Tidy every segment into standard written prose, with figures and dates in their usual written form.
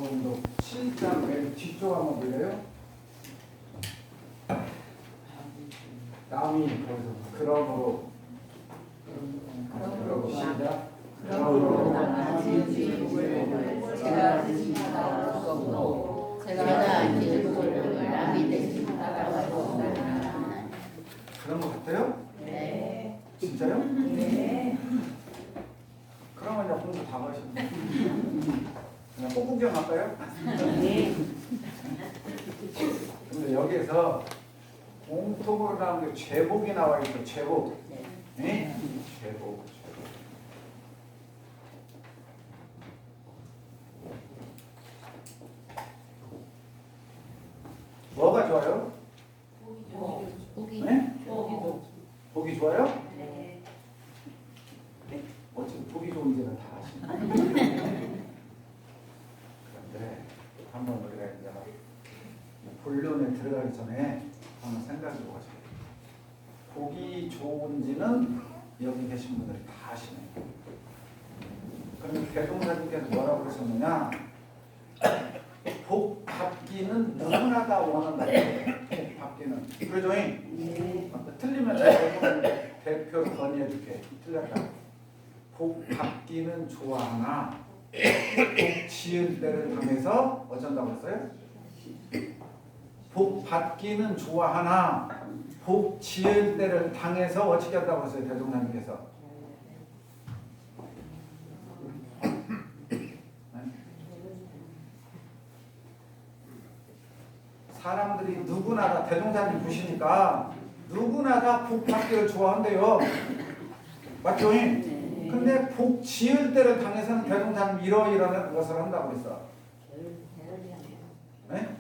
조금 더 7장 맨 뒤쪽 한번 볼래요? 남이 거기서 그러므로 시작. 그러므로 제가 지시하다 없고 제가 일부를 남이 대신 따라가고 그런 것 같아요? 네. 진짜요? 네. 그러면 이제 공부 다 하시네. 그냥 꼭 구경할까요? 네. 근데 여기에서 공통으로 나오는 게 죄복이 나와 있어. 죄복. 네? 죄복. 뭐가 좋아요? 보기. 네? 보기도. 보기 좋아요? 네. 어차피 보기 좋은 데는 다 하시네. 그런데 한번 우리가 이제 본론에 들어가기 전에 한번 생각해 보세요. 보기 좋은지는 여기 계신 분들이 다 아시네. 그런데 대동사님께서 뭐라고 그러셨느냐? 복 받기는 누구나 다 원한다. 복 받기는. 그러죠? 네. 틀리면 제가 대표로 건의해 줄게. 틀렸다. 복 받기는 좋아하나 복 지을 때를 당해서 어쩐다고 했어요? 복 받기는 좋아하나 복 지을 때를 당해서 어떻게 한다고 했어요? 대종사님께서. 사람들이 누구나 다 대종사님 보시니까 누구나 다 복 받기를 좋아한대요. 맞죠? 근데 복 지을 때를 당해서는 대종사님 이러이러한 것을 한다고 했어. 네?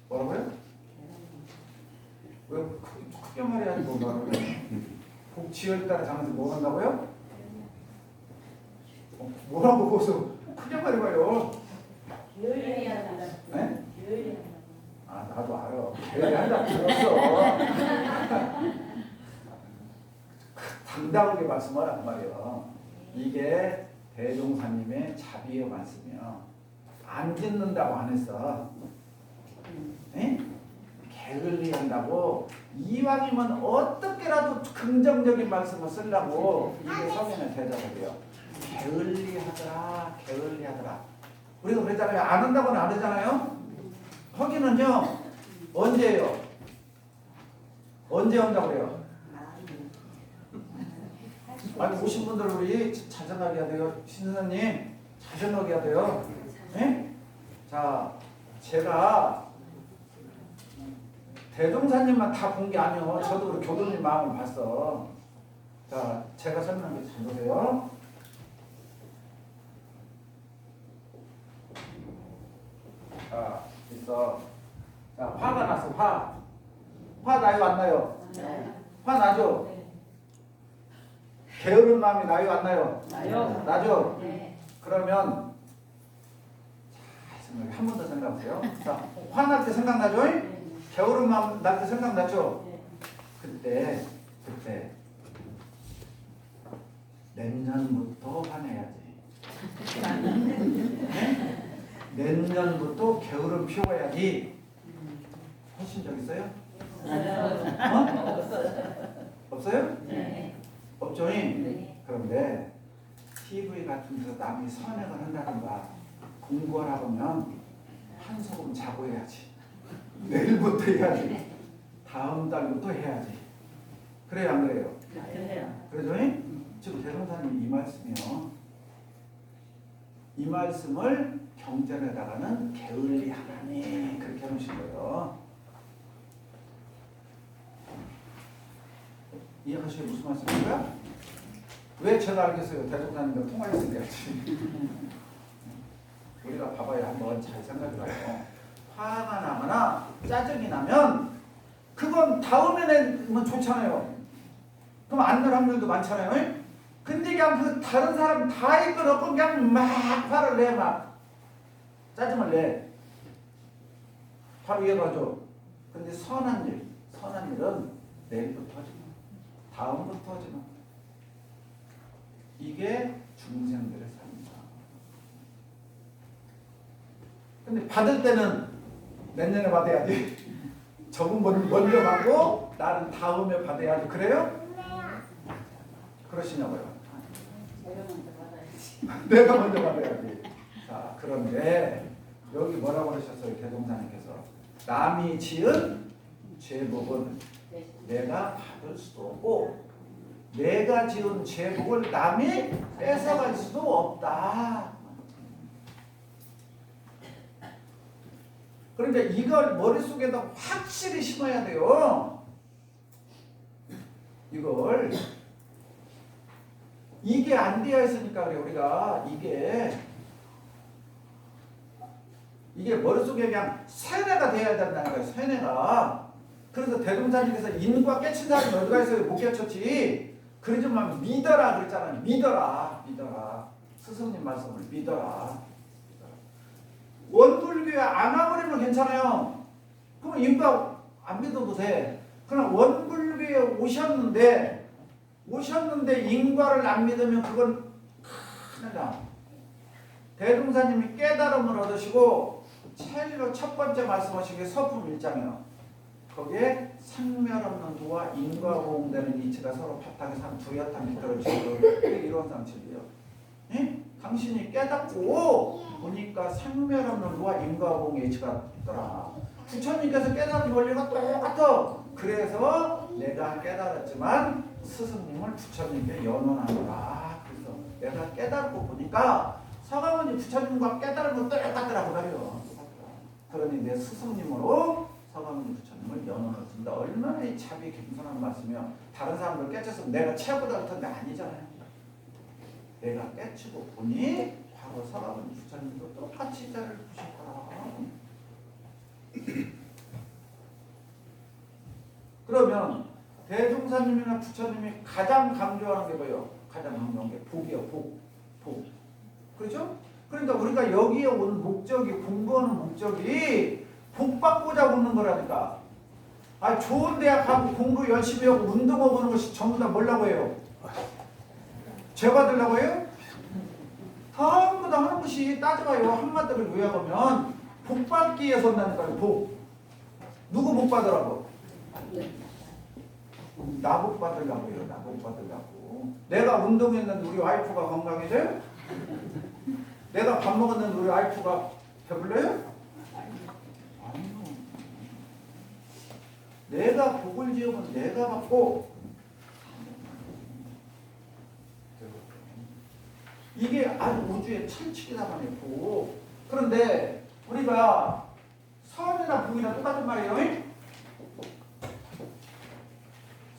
뭐라고요? 왜 크게 말해야지 뭐 말을 복 지을 때를 당해서 뭐 한다고요? 뭐라고 거기서 크게 말해봐요. 네? 아 나도 알아. 게으리한다 들었어. 당당하게 말씀하란 말이에요. 이게 대종사님의 자비의 말씀이요. 안 짓는다고 안 했어. 네? 게을리한다고 이왕이면 어떻게라도 긍정적인 말씀을 쓰려고 이게 성인의 대답이에요. 게을리하더라, 게을리하더라. 우리가 그랬잖아요. 안 한다고는 안 하잖아요. 거기는요 언제예요? 언제 한다고 해요? 아니 오신 분들 우리 자전하게 해야 돼요. 신선생님 자전하게 해야 돼요. 네? 자 제가 대종사님만 다 본 게 아니요. 저도 우리 교도님 마음을 봤어. 자 제가 설명한 게 잘 보세요. 자 있어. 자 화가 났어. 화 나요 안 나요? 화 나죠? 게으른 마음이 나요 안 나요? 나죠? 네. 그러면 한 번 더 생각해보세요. 자 화날 때 생각나죠? 게으른 마음 날 때 생각나죠? 그때 내년부터 화내야지. 내년부터 게으름 피워야지. 하신 적 있어요? 없어요? 네. 없죠? 네. 그런데 TV 같은 데서 남이 선행을 한다든가 공부를 하면 한 소금 자고 해야지. 내일부터 해야지. 다음 달부터 해야지. 그래요 안 그래요? 그러죠? 지금 대종사님 이 말씀이요. 이 말씀을 경전에다가는 게을리하나니 그렇게 해놓으신 거예요. 이해하시게 무슨 말씀인가요? 왜 제가 알겠어요? 대종사님과 통화했어야지. 우리가 봐봐요. 한번 잘 생각해봐요. 화가 나거나 짜증이 나면 그건 다음에 내면 좋잖아요. 그럼 안 날 확률도 많잖아요. 근데 그냥 그 다른 사람 다 이끌어갖고 그냥 막 화를 내, 막 짜증을 내. 바로 이해가죠. 근데 선한 일은 내일부터 하지 마. 다음부터 하지 마. 이게 중생들의 삶이다. 근데 받을 때는 내년에 받아야지. 적은 먼저 받고 나는 다음에 받아야지. 그래요? 그러시냐고요? 내가 먼저 받아야지. 자, 그런데 여기 뭐라고 그러셨어요? 대동사님께서 남이 지은 죄복은 내가 받을 수도 없고 내가 지은 죄복을 남이 뺏어갈 수도 없다. 그런데 이걸 머릿속에다 확실히 심어야 돼요. 이걸 이게 안 되어 있으니까 그래. 우리가 이게 머릿속에 그냥 세뇌가 돼야 된다는 거예요. 세뇌가. 그래서 대동사님께서 인과 깨친 사람이 어디가 있어요? 못 깨쳤지. 그러지만 믿어라 그랬잖아요. 믿어라. 스승님 말씀을 믿어라. 원불교에 안 와버리면 괜찮아요. 그럼 인과 안 믿어도 돼. 그러나 원불교에 오셨는데 인과를 안 믿으면 그건 큰일 나. 대동사님이 깨달음을 얻으시고 첼로 첫 번째 말씀하신 게 서품 1장이요. 거기에 상멸 없는 도와 인과호응되는 이치가 서로 바탕에 산 두렷한 깃들어지고 이론상실이에요. 예? 당신이 깨닫고 보니까 상멸 없는 도와 인과호응의 이치가 있더라. 부처님께서 깨달은 원리가 똑같아. 그래서 내가 깨달았지만 스승님을 부처님께 연원하노라. 그래서 내가 깨닫고 보니까 서가모니 부처님과 깨달은 거 똑같더라고 말이요. 그러니 내 스승님으로 서가모니 부처님을 연원을 둔다. 얼마나 이 자비 겸손한 말씀이요. 다른 사람들 깨쳤으면 내가 최고다 할 텐데 아니잖아요. 내가 깨치고 보니 과거 서가모니 부처님도 똑같이 자를 부실 거라. 그러면 대종사님이나 부처님이 가장 강조하는 게 뭐예요? 가장 강조하는 게 복이요. 복. 그렇죠? 그러니까 우리가 여기에 온 목적이, 공부하는 목적이 복 받고자 오는 거라니까. 아, 좋은 대학 가고 공부 열심히 하고 운동하고 오는 것이 전부 다 뭐라고 해요? 죄 받으려고 해요? 전부 다 하는 것이 따져봐요. 한마디로 요약하면 복 받기 위해서 온다니까요. 복. 누구 복 받으라고? 나 복 받으려고요. 나 복 받으려고. 내가 운동했는데 우리 와이프가 건강해져요? 내가 밥 먹었는데 우리 와이프가 배불러요? 아니요. 내가 복을 지으면 내가 받고 이게 아주 우주의 철칙이다만 있고. 그런데 우리가 선이나 복이나 똑같은 말이에요.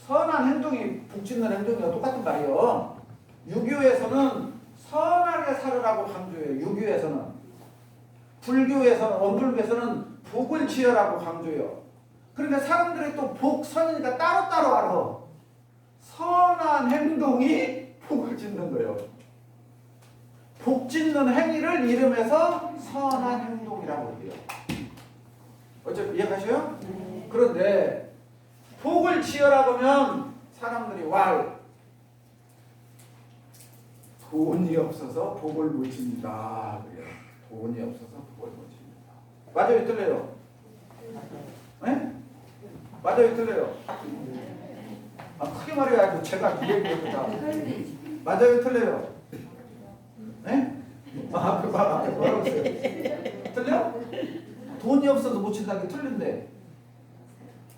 선한 행동이 복 짓는 행동이랑 똑같은 말이에요. 유교에서는 선하게 살으라고 강조해요. 유교에서는. 불교에서는, 원불교에서는 복을 지으라고 강조해요. 그런데 사람들이 또 복, 선이니까 따로따로 알아. 선한 행동이 복을 짓는 거예요. 복 짓는 행위를 이름해서 선한 행동이라고 해요. 어차피 이해가셔요? 네. 그런데 복을 지으라고 하면 사람들이 돈이 없어서 복을 못 집니다. 그래요. 돈이 없어서 복을 못 집니다. 맞아요, 틀려요? 네? 맞아요, 틀려요? 아, 크게 말해야지. 제가 얘기해보자. 맞아요, 틀려요? 네? 아, 그 말 앞에 뭐라고 했어요? 틀려? 돈이 없어서 못 친다는 게 틀린데.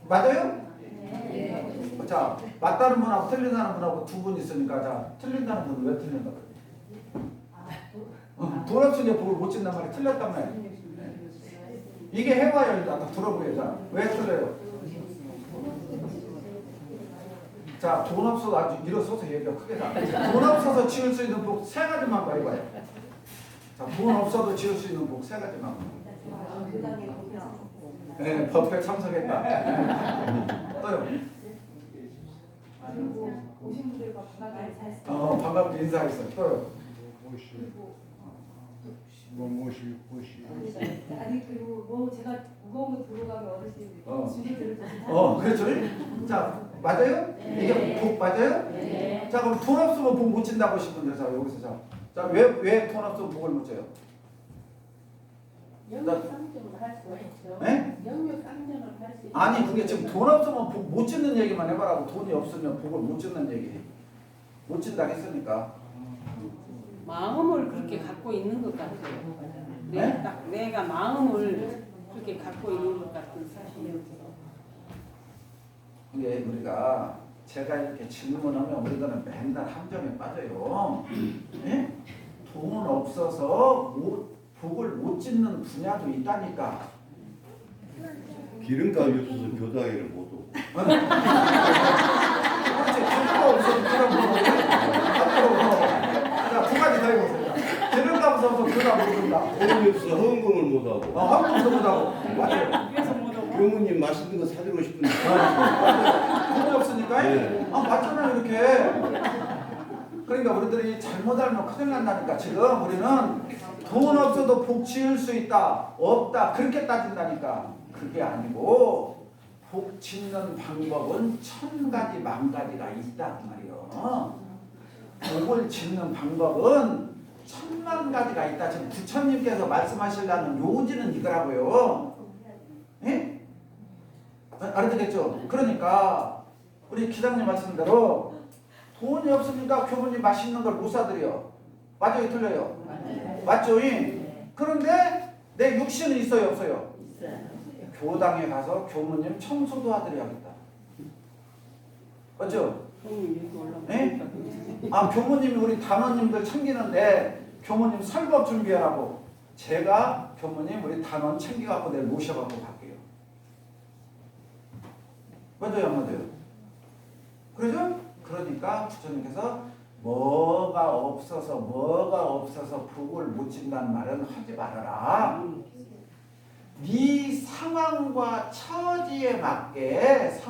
맞아요? 네. 자, 맞다는 분하고 틀린다는 분하고 두 분 있으니까, 자, 틀린다는 분은 왜 틀린다 그래? 돈 없으니 복을 못 친단 말이 틀렸단 말이야. 이게 해봐요. 일단 들어보세요. 자, 왜 틀려요? 자, 돈 없어서 아주 일어서서 얘기가 크게 나. 돈 없어서 지을 수 있는 복 세 가지만 말해봐요. 자, 돈 없어도 지을 수 있는 복 세 가지만. 네, 법회 참석했다. 또요. 오신 분들과 반갑게 반갑게 인사했어요. 또요. 아니 그리고 뭐 제가 무거운 거 들어가면 어르신 준비를 그렇죠. 자, 맞아요? 네. 이게 복 맞아요? 네. 자, 그럼 돈 없으면 복 못 친다고 하신 분들, 자, 여기서 자, 왜 돈 없으면 복을 못 줘요? 영역 상정을 할 수 있죠. 네? 영역 상정을 할 수 있죠. 아니 그게 지금 돈 없으면 복 못 짓는 얘기만 해봐라고. 돈이 없으면 복을 못 짓는 얘기. 못 짓다 했으니까. 마음을 그렇게 갖고 있는 것 같아요. 네? 내가 마음을 그렇게 갖고 있는 것 같은 사실이 들어. 이게 우리가 제가 이렇게 질문하면 우리들은 맨날 함정에 빠져요. 예? 돈 없어서 복을 못 짓는 분야도 있다니까. 기름값이 없어서 교당회를 못 오고. 그렇지. 기름값 없어서 그냥 뭐 자, 두 가지 더 해보세요. 기름값 없어서 그냥 못 온다. 돈이 없어 헌금을 못 하고. 한국도 못하고. 맞아요. 그래서 못 오고. 교무님 맛있는 거 사주고 싶은데. 돈이 없으니까. 네. 맞잖아요 이렇게. 그러니까 우리들이 잘못 알면 큰일 난다니까. 지금 우리는 돈 없어도 복 지을 수 있다 없다 그렇게 따진다니까. 그게 아니고 복 짓는 방법은 1000가지 만가지가 있다 그 말이요. 복을 짓는 방법은 1000만 가지가 있다. 지금 부처님께서 말씀하시려는 요지는 이거라고요. 예? 알아듣겠죠? 그러니까 우리 기장님 말씀대로 돈이 없으니까 교부님 맛있는 걸 못 사드려. 맞아요? 틀려요? 맞죠? 그런데 내 육신은 있어요? 없어요? 교당에 가서 교무님 청소도 하드려야겠다. 맞죠? 네? 교무님이 우리 단원님들 챙기는데 교무님 설법 준비하라고 제가 교무님 우리 단원 챙겨갖고 내일 모셔갖고 갈게요. 맞아요? 안 맞아요? 그러죠? 그러니까 부처님께서 뭐가 없어서 복을 못 짓는다는 말은 하지 말아라. 네 상황과 처지에 맞게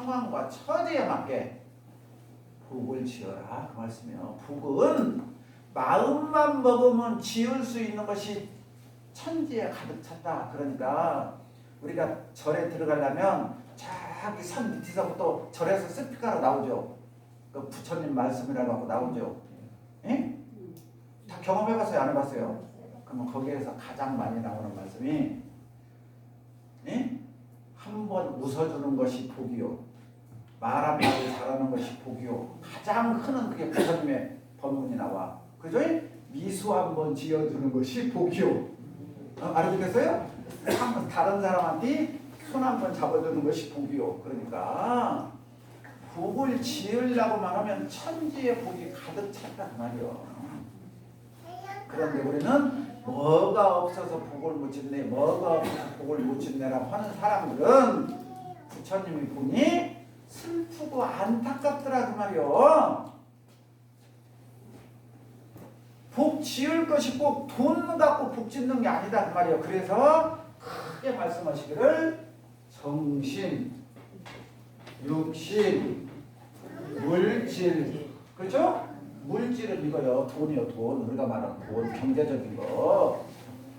복을 지어라 그 말씀이에요. 복은 마음만 먹으면 지을 수 있는 것이 천지에 가득 찼다. 그러니까 우리가 절에 들어가려면 저기 산 밑에서부터 절에서 스피커로 나오죠. 그 부처님 말씀이라고 하고 나오죠. 예? 다 경험해봤어요? 안 해봤어요? 그러면 거기에서 가장 많이 나오는 말씀이 예? 한번 웃어주는 것이 복이요. 말 한마디 잘하는 것이 복이요. 가장 큰 그게 부처님의 법문이 나와. 그죠? 미소 한번 지어주는 것이 복이요. 알아듣겠어요? 다른 사람한테 손 한번 잡아주는 것이 복이요. 그러니까 복을 지으려고만 하면 천지의 복이 가득 찼단 말이요. 그런데 우리는 뭐가 없어서 복을 못 짓네, 뭐가 없어서 복을 못 짓네라고 하는 사람들은 부처님이 보니 슬프고 안타깝더라 그 말이요. 복 지을 것이 꼭 돈 갖고 복 짓는 게 아니다 그 말이요. 그래서 크게 말씀하시기를 정신, 육신, 물질, 그렇죠? 물질은 이거요. 돈이요. 돈. 우리가 말하는 돈, 경제적인 거.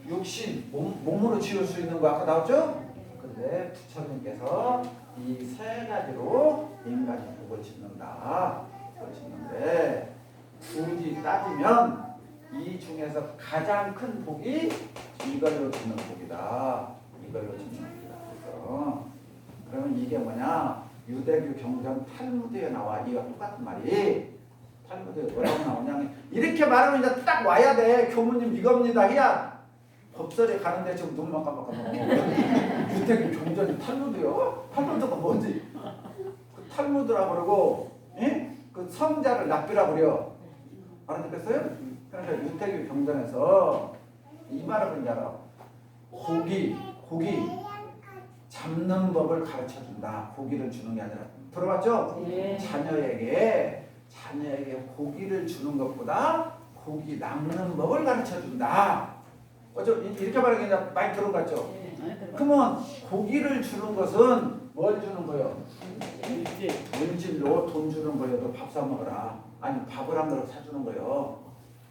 육신, 몸으로 지을 수 있는 거 아까 나왔죠? 근데 부처님께서 이 세 가지로 인간이 복을 짓는다. 복을 짓는데 굳이 따지면 이 중에서 가장 큰 복이 이걸로 짓는 복이다. 이걸로 짓는 복이다. 그래서 그러면 이게 뭐냐? 유대교 경전 탈무드에 나와. 이거 똑같은 말이 탈무드에 뭐라고 나오냐? 이렇게 말하면 이제 딱 와야 돼. 교무님 이겁니다. 해야 법설에 가는데 지금 눈만 깜빡깜빡. 유대교 경전이 탈무드요? 탈무드가 뭔지? 그 탈무드라고 그러고, 예? 그 성자를 납비라고 그래요. 알아듣겠어요? 그러니까 유대교 경전에서 이 말을 그런 줄 알아. 고기 잡는 법을 가르쳐준다. 고기를 주는 게 아니라. 들어봤죠? 예. 자녀에게 고기를 주는 것보다 고기 낚는 법을 가르쳐준다. 이렇게 말하는 게 많이 들은 것 같죠? 그러면 고기를 주는 것은 뭘 주는 거예요? 물질로 돈 주는 거예요. 너 밥 사 먹어라. 아니 밥을 한 그릇 사주는 거예요.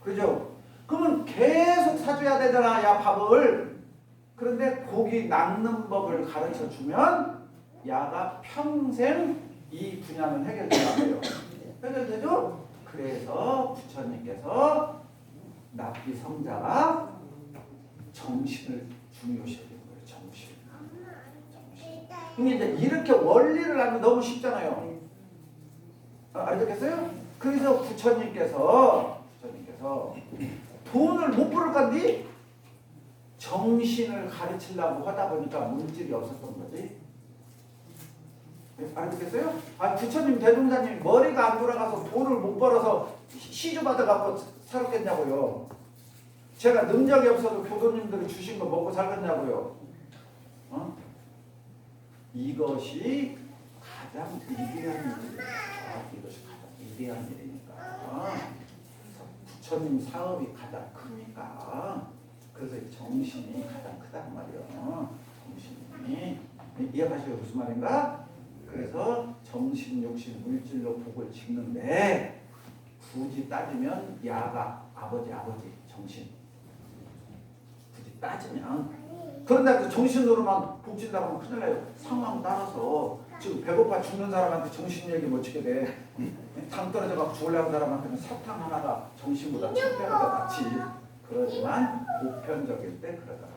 그죠? 그러면 계속 사줘야 되잖아. 야 밥을. 그런데 고기 낚는 법을 가르쳐주면 야가 평생 이 분야는 해결된다고요. 해결되죠? 그래서 부처님께서 납비 성자가 정신을 중요시하는 거예요. 정신. 근데 이제 이렇게 원리를 하면 너무 쉽잖아요. 알겠어요? 그래서 부처님께서 돈을 못 벌을 건데 정신을 가르치려고 하다 보니까 물질이 없었던 거지. 알겠어요? 부처님 대종사님 머리가 안 돌아가서 돈을 못 벌어서 시주 받아갖고 살았겠냐고요. 제가 능력이 없어도 교도님들이 주신 거 먹고 살겠냐고요. 이것이 가장 위대한 일입니다. 이것이 가장 위대한 일이니까. 부처님 사업이 가장 크니까. 그래서 정신이 가장 크단 말이에요. 정신이. 이해하시고 무슨 말인가? 그래서 정신, 욕심, 물질로 복을 짓는데 굳이 따지면 야가 아버지, 정신. 굳이 따지면. 그런데 정신으로만 복 진다고 하면 큰일 나요. 상황 따라서 지금 배고파 죽는 사람한테 정신 얘기 못 치게 돼. 당 떨어져서 죽으려는 사람한테는 사탕 하나가 정신보다 1000배가 더 낫지. 그러지만 보편적일 때 그러더라.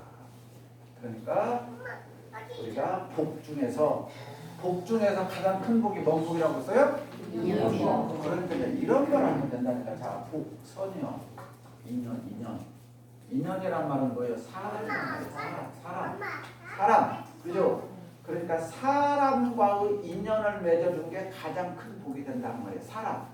그러니까 우리가 복 중에서 가장 큰 복이 뭔 복이라고 했어요? 그러니까 이런 걸 하면 된다니까. 자, 복, 선이요. 인연이란 말은 뭐예요? 사람. 그죠? 그러니까 사람과의 인연을 맺어준 게 가장 큰 복이 된다는 말이에요. 사람.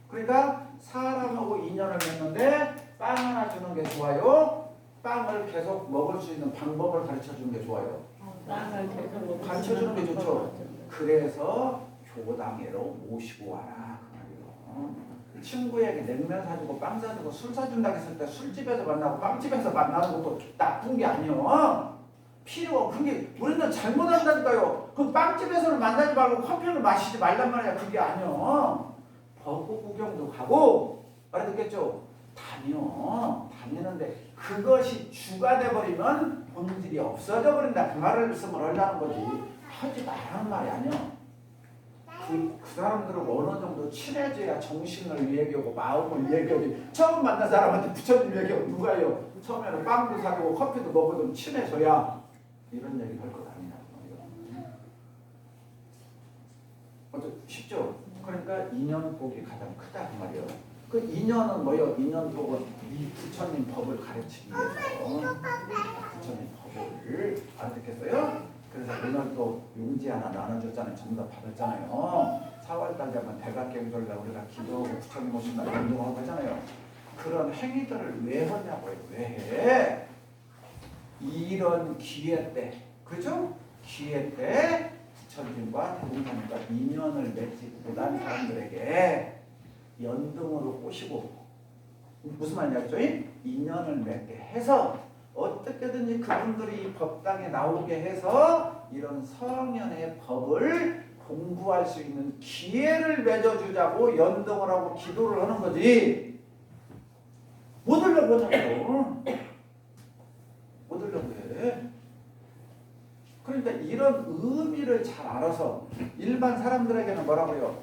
그러니까 사람하고 인연을 맺는데 빵 하나 주는 게 좋아요? 빵을 계속 먹을 수 있는 방법을 가르쳐 주는 게 좋아요? 가르쳐 주는 게 좋죠. 그래서 교당회로 모시고 와라. 그 말이에요. 친구에게 냉면 사주고 빵 사주고 술 사준다고 했을 때 술집에서 만나고 빵집에서 만나는 것도 나쁜 게 아니에요. 필요. 그게 우리는 잘못한다니까요. 그럼 빵집에서는 만나지 말고 커피를 마시지 말란 말이야. 그게 아니에요. 벚꽃 구경도 가고 알아듣겠죠? 다니는데 그것이 주가 돼버리면 본질이 없어져 버린다. 그 말씀을 하려는 거지. 하지 말라는 말이 아니야. 그 사람들은 어느 정도 친해져야 정신을 얘기하고 마음을 얘기하지. 처음 만난 사람한테 부처님 얘기하고 누가 해요? 처음에는 빵도 사고 커피도 먹고 친해져야 이런 얘기 할 것 아니냐고 말이야. 쉽죠? 그러니까 인연복이 가장 크다 그 말이에요. 그 인연은 뭐예요? 인연복은 이 부처님 법을 가르치기 위해서 부처님 법을 알아듣겠어요? 그래서 오늘 또 용지 하나 나눠줬잖아요. 전부 다 받았잖아요. 4월달 되면 대각경절날 우리가 기도하고 부처님 오신 날 운동하고 하잖아요. 그런 행위들을 왜 하냐고요. 왜 해? 이런 기회 때, 그죠? 기회 때 부처님과 대종사님과 인연을 맺지 못한 사람들에게 연등으로 꼬시고 무슨 말이냐죠? 인연을 맺게 해서 어떻게든지 그분들이 법당에 나오게 해서 이런 성현의 법을 공부할 수 있는 기회를 맺어주자고 연등을 하고 기도를 하는 거지. 못 하려고 하냐고. 못 하려고 해. 그러니까 이런 의미를 잘 알아서 일반 사람들에게는 뭐라고 해요?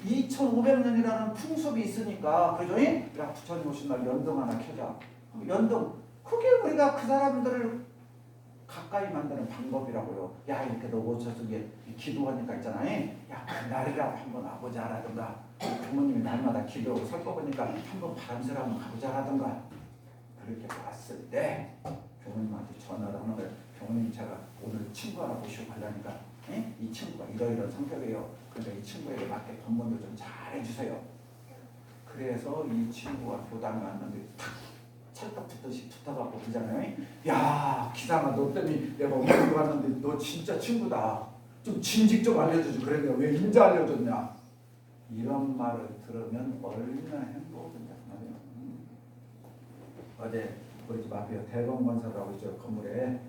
2500년이라는 풍습이 있으니까 그죠? 야, 부처님 오신 날 연등 하나 켜자. 연등. 그게 우리가 그 사람들을 가까이 만드는 방법이라고요. 야, 이렇게 너 오셔서 기도하니까 있잖아. 야, 그날이라도 한번 와보자 하라든가. 부모님이 날마다 기도하고 설 거 보니까 한번 바람쐬러 한번 가보자 하라든가. 그렇게 왔을 때 부모님한테 전화를 하는 거예요. 부모님 제가 오늘 친구 하나 모시고 가려니까 이 친구가 이러이러한 성격이에요. 그러니까 이 친구에게 맞게 법문도 좀 잘해주세요. 그래서 이 친구가 교당에 왔는데 탁 찰떡 붙듯이 붙어갖고 그러잖아요. 야, 기상아, 너 때문에 내가 어머니 왔는데 너 진짜 친구다. 좀 진직 좀 알려주지. 그래 내가 왜 인자 알려줬냐. 이런 말을 들으면 얼마나 행복하냐 말이야. 어제 우리 집 앞에 대검건설하고 있죠. 건물에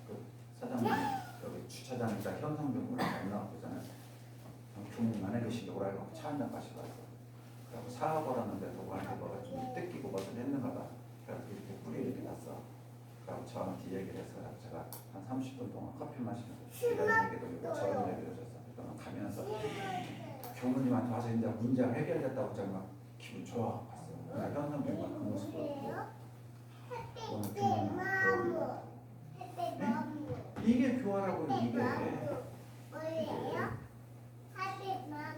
그 사장님 여기 주차장에다 현상병으로 만나보잖아요. 교무님 안에 계시게 오라고 차 한잔 마시고 왔어. 그래서 사업을 하는데 누구한테 뭐가 좀 뜯기고 뭐좀 했는가 봐. 그래서 이렇게 뿌리 이렇게 났어. 그래서 저한테 얘기를 해서 제가 한 30분 동안 커피 마시면서 이런 얘기도 있고 저런 얘기도 줬어. 그러면 가면서 교무님한테 와서 이제 문제가 해결됐다고 정말 기분 좋아 봤어. 현상병과 그 모습을 보고 오늘 교무님 이게 교화라고요. 이게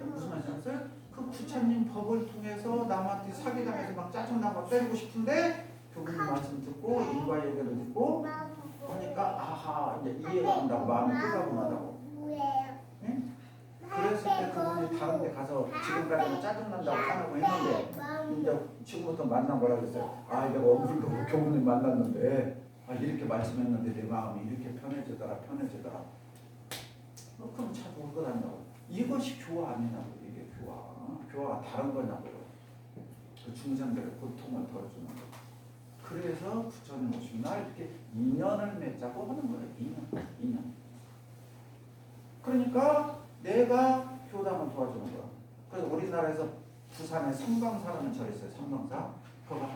무슨 말씀이세요? 그 부처님 법을 통해서 남한테 사기당해서 막 짜증나고 때리고 싶은데 교수님 말씀 듣고 인과 얘기를 듣고 그러니까 아하 이제 이해가 된다고 마음이 뜨거운하다고. 네? 그랬을 때 그분이 다른 데 가서 지금까지는 짜증난다고 하라고 했는데 이제 지금부터 만난 거라 그랬어요. 아 내가 엄중도 교수님 만났는데 아 이렇게 말씀했는데 내 마음이 이렇게 편해지더라. 그럼 참 올 거다냐고. 이것이 교화 아니냐고. 이게 교화가 다른 거냐고요. 그 중생들의 고통을 덜어주는 거. 그래서 부처님 오신 날 이렇게 인연을 맺자고 하는 거예요. 인연. 그러니까 내가 교담을 도와주는 거야. 그래서 우리나라에서 부산에 삼광사라는 절이 있어요. 삼광사. 그거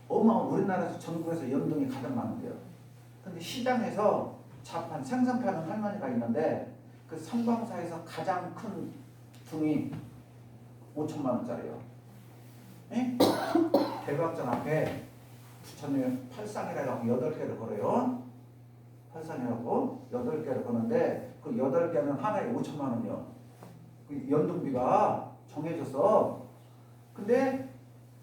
우리나라에서 전국에서 연등이 가장 많은데요. 근데 시장에서 자판 생선 파는 할머니가 있는데 그 삼광사에서 가장 큰 등이 5천만 원짜리예요. 예? 대각전 앞에 부처님 팔상이라고 8개를 걸어요. 팔상이라고 8개를 거는데 그 8개는 하나에 5천만 원이요. 그 연등비가 정해졌어. 근데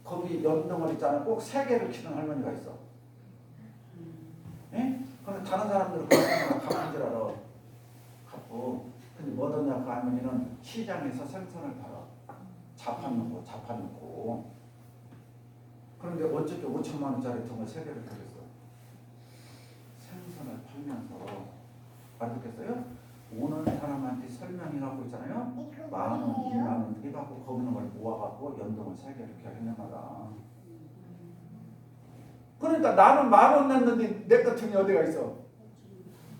거기 연등을 있잖아요. 꼭 3개를 키는 할머니가 있어. 예? 그럼 다른 사람들은 그런 값인 줄 알아. 갚고. 근데 뭐 하냐 그 할머니는 시장에서 생선을 팔아. 자판 넣고. 그런데 어떻게 5천만 원짜리 등을 3개를 팔겠어. 생선을 팔면서 알겠어요? 오는 사람한테 설명해갖고 있잖아요. 10,000원, 20,000원 해갖고 거기는 걸 모아갖고 연동을 3개 이렇게 하는 거다. 그러니까 나는 10,000원 냈는데 내 같은 게 어디가 있어?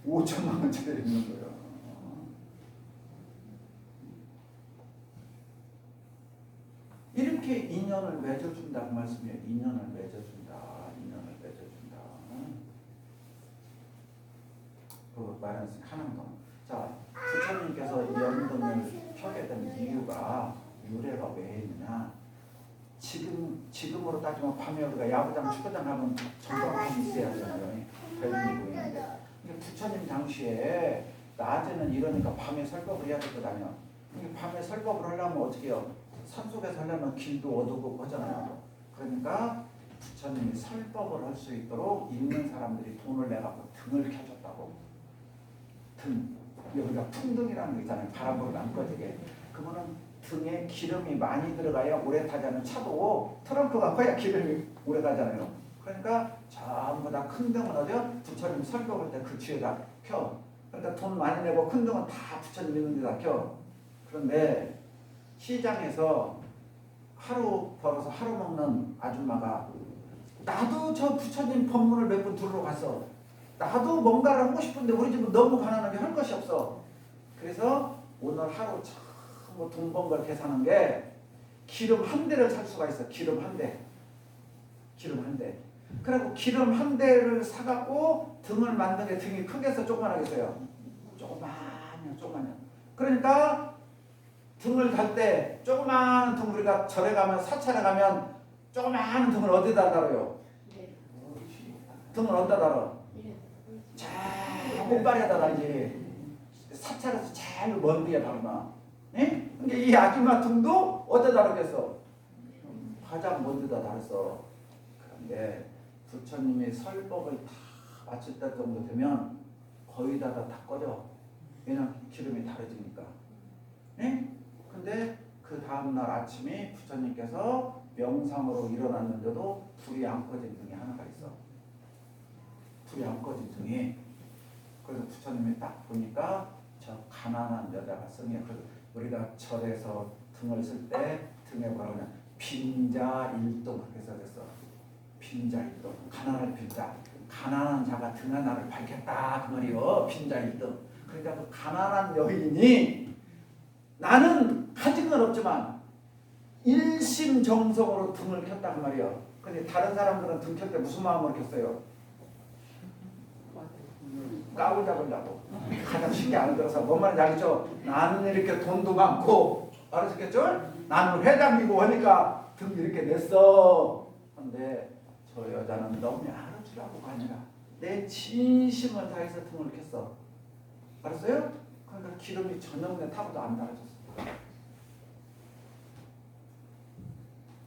5천만 원짜리 있는 거예요. 이렇게 인연을 맺어준다는 말씀이에요. 인연을 맺어준다. 그 말하는 한양동. 자, 부처님께서 이 연등을 펴게 된 이유가 유래가 왜 있느냐? 지금으로 따지면 밤에 우리가 야구장, 축구장 가면 전광판이 있어야 하잖아요. 별이 보이는데. 근데 부처님 당시에 낮에는 이러니까 밤에 설법을 해야 되거든요. 밤에 설법을 하려면 어떻게 해요? 산속에서 하려면 길도 어두고 하잖아요. 그러니까 부처님이 설법을 할 수 있도록 있는 사람들이 돈을 내갖고 등을 켜줬다고. 등. 여기가 풍등이라는 거 있잖아요. 바람으로 안 꺼지게. 그거는 등에 기름이 많이 들어가야 오래 타자는 차도 트렁크가 커야 기름이 오래 가잖아요. 그러니까 전부 다 큰 등은 어디요? 부처님 설법할 때 그 뒤에다 켜. 그러니까 돈 많이 내고 큰 등은 다 부처님 있는 데다 켜. 그런데 시장에서 하루 벌어서 하루 먹는 아줌마가 나도 저 부처님 법문을 몇 번 들으러 갔어. 나도 뭔가를 하고 싶은데 우리 집은 너무 가난하게 할 것이 없어. 그래서 오늘 하루 전부 돈 번 걸 계산한 게 기름 한 대를 살 수가 있어. 기름 한 대. 그리고 기름 한 대를 사갖고 등을 만든 게 등이 크겠어? 조그만하겠어요? 조그만요. 그러니까 등을 달 때 조그마한 등 우리가 절에 가면 사찰에 가면 조그마한 등을 어디다 달아요? 등을 어디다 달아? 자 꽃발에다 달지. 사찰에서 제일 먼 데에 달아. 예? 그러니까 이 아줌마 등도 어디다 다르겠어? 가장 먼 데다 달았어. 그런데 부처님이 설법을 다 마칠 때 정도 되면 거의 다 꺼져. 왜냐면 기름이 다르지니까. 예? 근데 그 다음날 아침에 부처님께서 명상으로 일어났는데도 불이 안 꺼진 등이 하나가 있어. 불이 안 꺼진 등이. 그래서 부처님이 딱 보니까 저 가난한 여자가 성이야. 우리가 절에서 등을 쓸 때 등에 뭐라고 하냐? 빈자일동 그렇게 써졌어. 빈자일동. 가난할 빈자. 가난한 자가 등 하나를 밝혔다 그 말이요. 빈자일동. 그러니까 그 가난한 여인이 나는 가진 건 없지만 일심정성으로 등을 켰다 그 말이요. 근데 다른 사람들은 등 켤 때 무슨 마음으로 켰어요? 까불 잡으려고. 가장 신경 안 들어서 뭔 말인지 알겠죠? 나는 이렇게 돈도 많고 알았겠죠? 나는 회장이고 하니까 등 이렇게 냈어. 근데 저 여자는 너무 알아주라고가 아니라 내 진심을 다해서 등을 켰어. 알았어요? 그러니까 기름이 저녁에 타고도 안 달아졌어.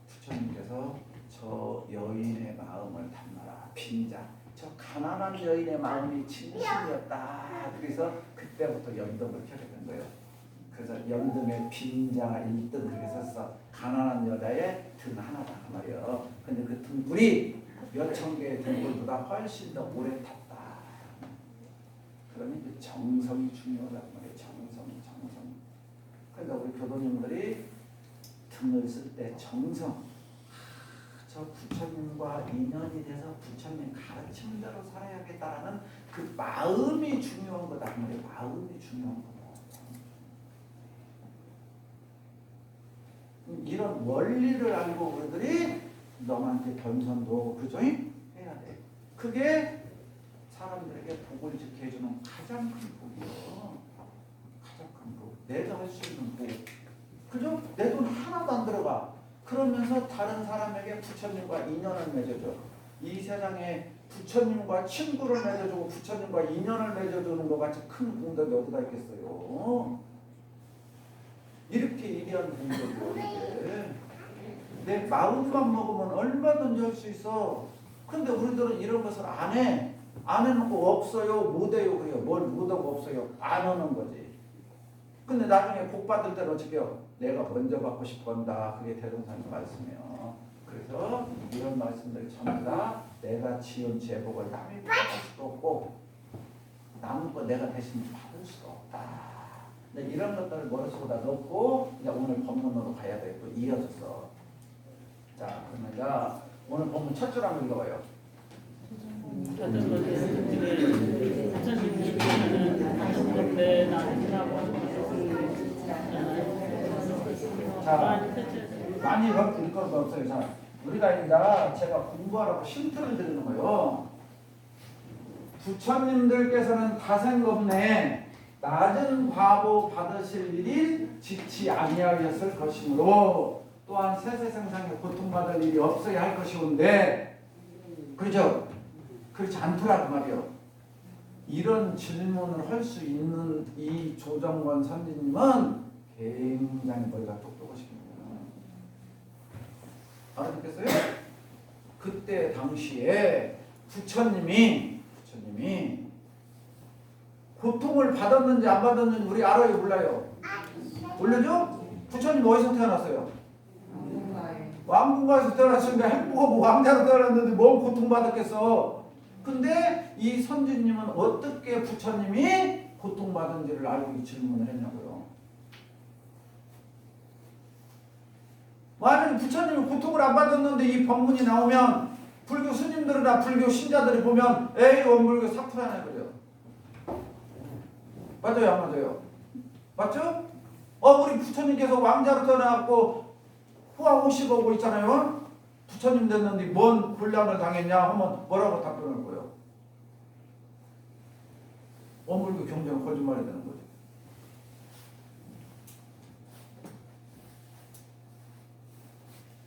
부처님께서 저 여인의 마음을 담마라 빈자. 저 가난한 여인의 마음이 진심이었다. 그래서 그때부터 연등을 켜게 된 거예요. 그래서 연등의 빈자 1등 그렇게 썼어. 가난한 여자의 등 하나다 그 말이에요. 근데 그 등불이 몇천 개의 등불보다 훨씬 더 오래 탔다. 그러니 정성이 중요하다고 말이에요. 정성. 그러니까 우리 교도님들이 등을 쓸 때 정성. 저 부처님과 인연이 돼서 부처님 가르침대로 살아야겠다라는 그 마음이 중요한 거다. 마음이 중요한 거다. 이런 원리를 알고 우리들이 너한테 변선도 그죠? 해야 돼. 그게 사람들에게 복을 지게 해주는 가장 큰 복이요. 가장 큰 복. 내가 할 수 있는 복. 그죠? 내 돈 하나도 안 들어가. 그러면서 다른 사람에게 부처님과 인연을 맺어줘. 이 세상에 부처님과 친구를 맺어주고 부처님과 인연을 맺어주는 것 같이 큰 공덕이 어디가 있겠어요? 이렇게 이리한 공덕이 어디에? 내 마음만 먹으면 얼마든지 할 수 있어. 근데 우리들은 이런 것을 안 해. 안 해놓고 없어요, 못해요 그래요. 뭘 못하고 없어요. 안 하는 거지. 근데 나중에 복 받을 때는 어떻게 해요? 내가 먼저 받고 싶어한다. 그게 대동사님 말씀이에요. 그래서 이런 말씀들 전부 다 내가 지은 제복을 남이 받을 수도 없고 남은 거 내가 대신 받을 수도 없다. 근데 이런 것들을 머릿속에다 넣고 이제 오늘 본문으로 가야 되고 이어졌어. 자, 그러면 자 오늘 본문 첫 줄 한번 읽어봐요. 자, 많이 읽을 건 없어요. 자, 우리가 이제 제가 공부하라고 힌트를 드리는 거예요. 부처님들께서는 다생겁내 낮은 과보 받으실 일이 지치 아니하였을 것이므로 또한 세세생상에 고통받을 일이 없어야 할 것이온데 그렇죠? 그렇지 않더라고 말이요. 이런 질문을 할 수 있는 이 조정권 선지님은 굉장히 머리가 똑똑하십니다. 알아듣겠어요? 그때 당시에 부처님이 고통을 받았는지 안 받았는지 우리 알아요? 몰라요? 몰라죠? 부처님 어디서 태어났어요? 왕궁가에서 태어났으니까 행복하고 왕자로 태어났는데 뭔 고통받았겠어. 근데 이 선지님은 어떻게 부처님이 고통받은지를 알고 이 질문을 했냐고요. 만약에 부처님이 고통을 안 받았는데 이 법문이 나오면 불교 스님들이나 불교 신자들이 보면 에이 원불교 사쿠라네 그래요. 맞아요? 안 맞아요? 맞죠? 우리 부처님께서 왕자로 태어나고 후하오시고 오고 있잖아요. 부처님 됐는데 뭔 곤란을 당했냐 하면 뭐라고 답변할 거예요? 원불교 경전은 거짓말이 되는 거죠.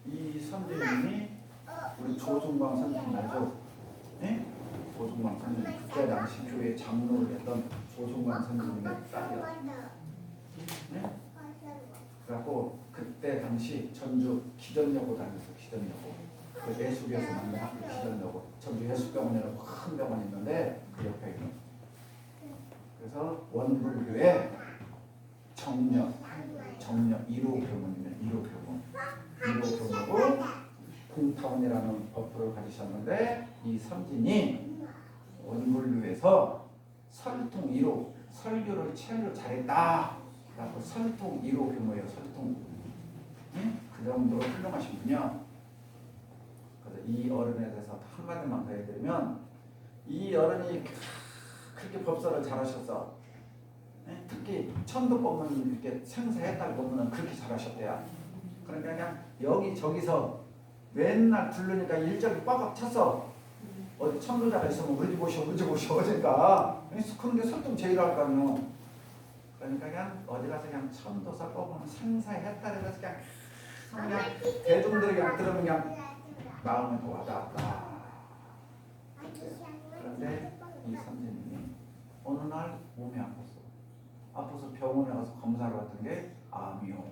이 선생님이 우리 조중광 선생님 알죠? 네? 조중광 선생님 그때 당시 교회 장로를 했던 조중광 선생님의 딸이요. 네? 그래갖고 그때 당시 전주 기전여고 다녔어요. 기전여고. 그 예수교에서 만든 학교 기전여고. 전주 예수병원이라고 큰 병원이 있는데 그 옆에 있는. 그래서 원불교의 정력 1호 교문이면 1호 교문. 공타원이라는 법부를 가지셨는데 이 선진이 원불교에서 설통 1호 설교를 제일 잘했다. 라고 설통 1호 교모예요. 설통. 네? 그 정도로 훌륭하신 분이요. 그래서 이 어른에 대해서 한마디만 더 해드리면 이 어른이 그렇게 법설을 잘하셨어. 네? 특히 천도법문 이렇게 생사했다고 보면 그렇게 잘하셨대요. 그러니까 그냥 여기저기서 맨날 부르니까 일정이 꽉꽉 찼어. 어디 천도자가 있으면 우리 집 오시오 그러니까 그런 게 설통 제일 할까요. 그러니까 그냥 어디 가서 그냥 천도사 뽑으면 생사했다 그래서 그냥 대중들이 그냥 들으면 그냥 마음에 와닿았다. 그런데 이 선생님이 어느 날 몸이 아파서 병원에 가서 검사를 받은 게 암이요.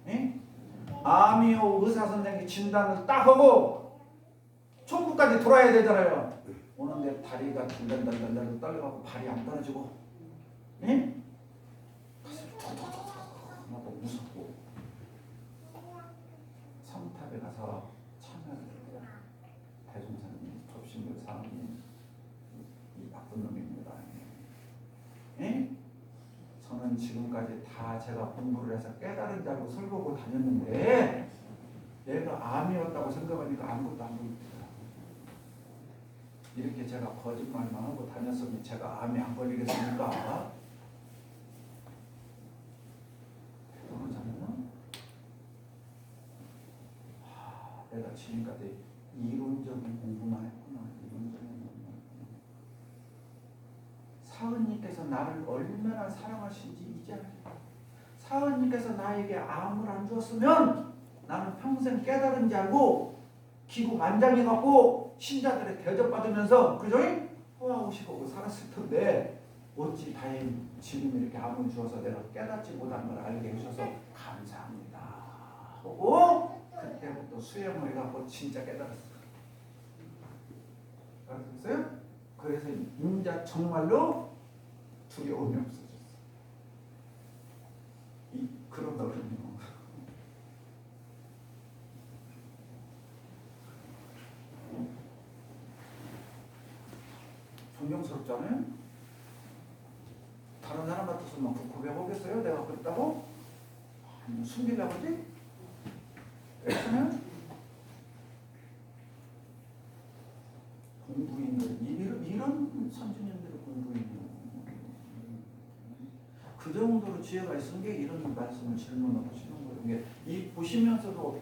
예? 암이요. 의사 선생님이 진단을 딱 하고 총구까지 돌아야 되잖아요. 오는데 다리가 덜덜덜덜 떨려갖고 발이 안 떨어지고, 예? 가슴이 톡톡톡톡 나도 무섭고 성탑에 가서 참여를 해요. 대종사님, 접신물 사모님, 이 나쁜 놈입니다. 예? 저는 지금까지 다 제가 공부를 해서 깨달은 줄 알고 설보고 다녔는데 내가 암이었다고 생각하니까 아무것도 안 보입니다. 이렇게 제가 거짓말만 하고 다녔으면 제가 암이 안 걸리겠습니까? 그러잖아요. 내가 지금까지 이론적인 공부만 했구나. 이론적인 공부만 했구나. 사은님께서 나를 얼마나 사랑하신지 이제 알겠다. 사은님께서 나에게 암을 안 주었으면 나는 평생 깨달은지 알고 기고만장해갖고 신자들의 대접받으면서 그죠? 호화호식하고 살았을 텐데 어찌 다행히 지금 이렇게 암을 주어서 내가 깨닫지 못한 걸 알게 해주셔서 감사합니다 하고 그때부터 수행을 해갖고 진짜 깨달았어요. 알았어요? 그래서 인자 정말로 두려움이 없어졌어요. 그런 거거든요. 존경스럽잖아요. 다른 사람 같아서 막 고백하겠어요? 내가 그랬다고? 숨기려고 하지? 그렇잖아요? 공부인들, 이런 선주님들의 공부인이요. 그 정도로 지혜가 있은 게 이런 말씀을 질문을 하시는 거예요. 이게 이 보시면서도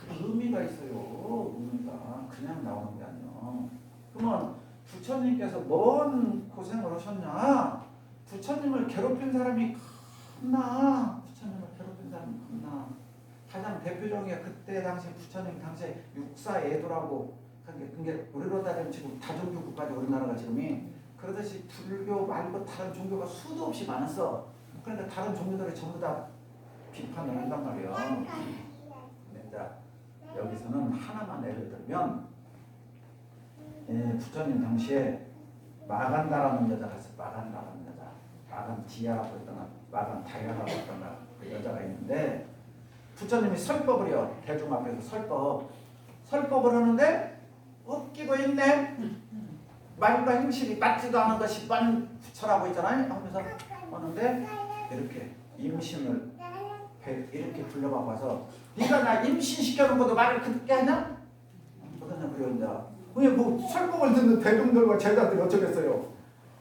다 의미가 있어요. 의미가 그냥 나오는 게 아니에요. 그러면 부처님께서 뭔 고생을 하셨냐? 부처님을 괴롭힌 사람이 컸나? 부처님을 괴롭힌 사람이 컸나? 가장 대표적인 게 그때 당시 부처님 당시에 육사애도라고 그게 우리로 따지면 지금 다종교 국가죠. 우리나라가 지금이 그러듯이 불교 말고 다른 종교가 수도 없이 많았어. 그러니까 다른 종교들이 전부 다 비판을 한단 말이에요. 근데 자, 여기서는 하나만 예를 들면 부처님 당시에 마간다라는 여자가 있어. 마간다라는 여자. 마간 디아라고 했거나 마간 다야라고 했거나 그 여자가 있는데 부처님이 설법을요. 대중 앞에서 설법을 하는데 웃기고 있네. 말과 행실이 맞지도 않은 것이 뻔 부처라고 있잖아요. 하면서 하는데 이렇게 임신을 이렇게 불러갖고 와서 네가 나 임신시켜놓은 것도 말을 그렇게 하냐? 그러냐 그러냐. 뭐 설법을 듣는 대중들과 제자들이 어쩌겠어요.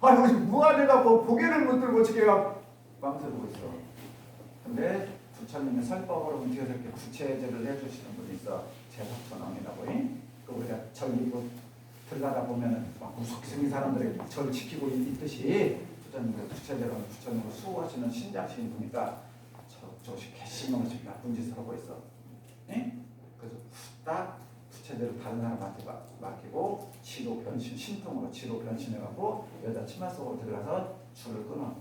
아니 무안해갖고 고개를 못 들고 지게가 망설이고 있어. 근데 부처님의 설법으로 뒤에서 이렇게 구체제를 해주시는 분이 있어. 제사천왕이라고. 그 우리가 저기 들어가다 보면은 막 무섭게 생긴 사람들이 저를 지키고 있듯이 부처님께서 구체제로 부처님을 수호하시는 신자신 분이니까 저것이 개심없이 나쁜 짓을 하고 있어. 그래서 딱 부채대로 다른 사람한테 맡기고 지로 변신, 신통으로 지로 변신해갖고 여자 치마 속으로 들어가서 줄을 끊어.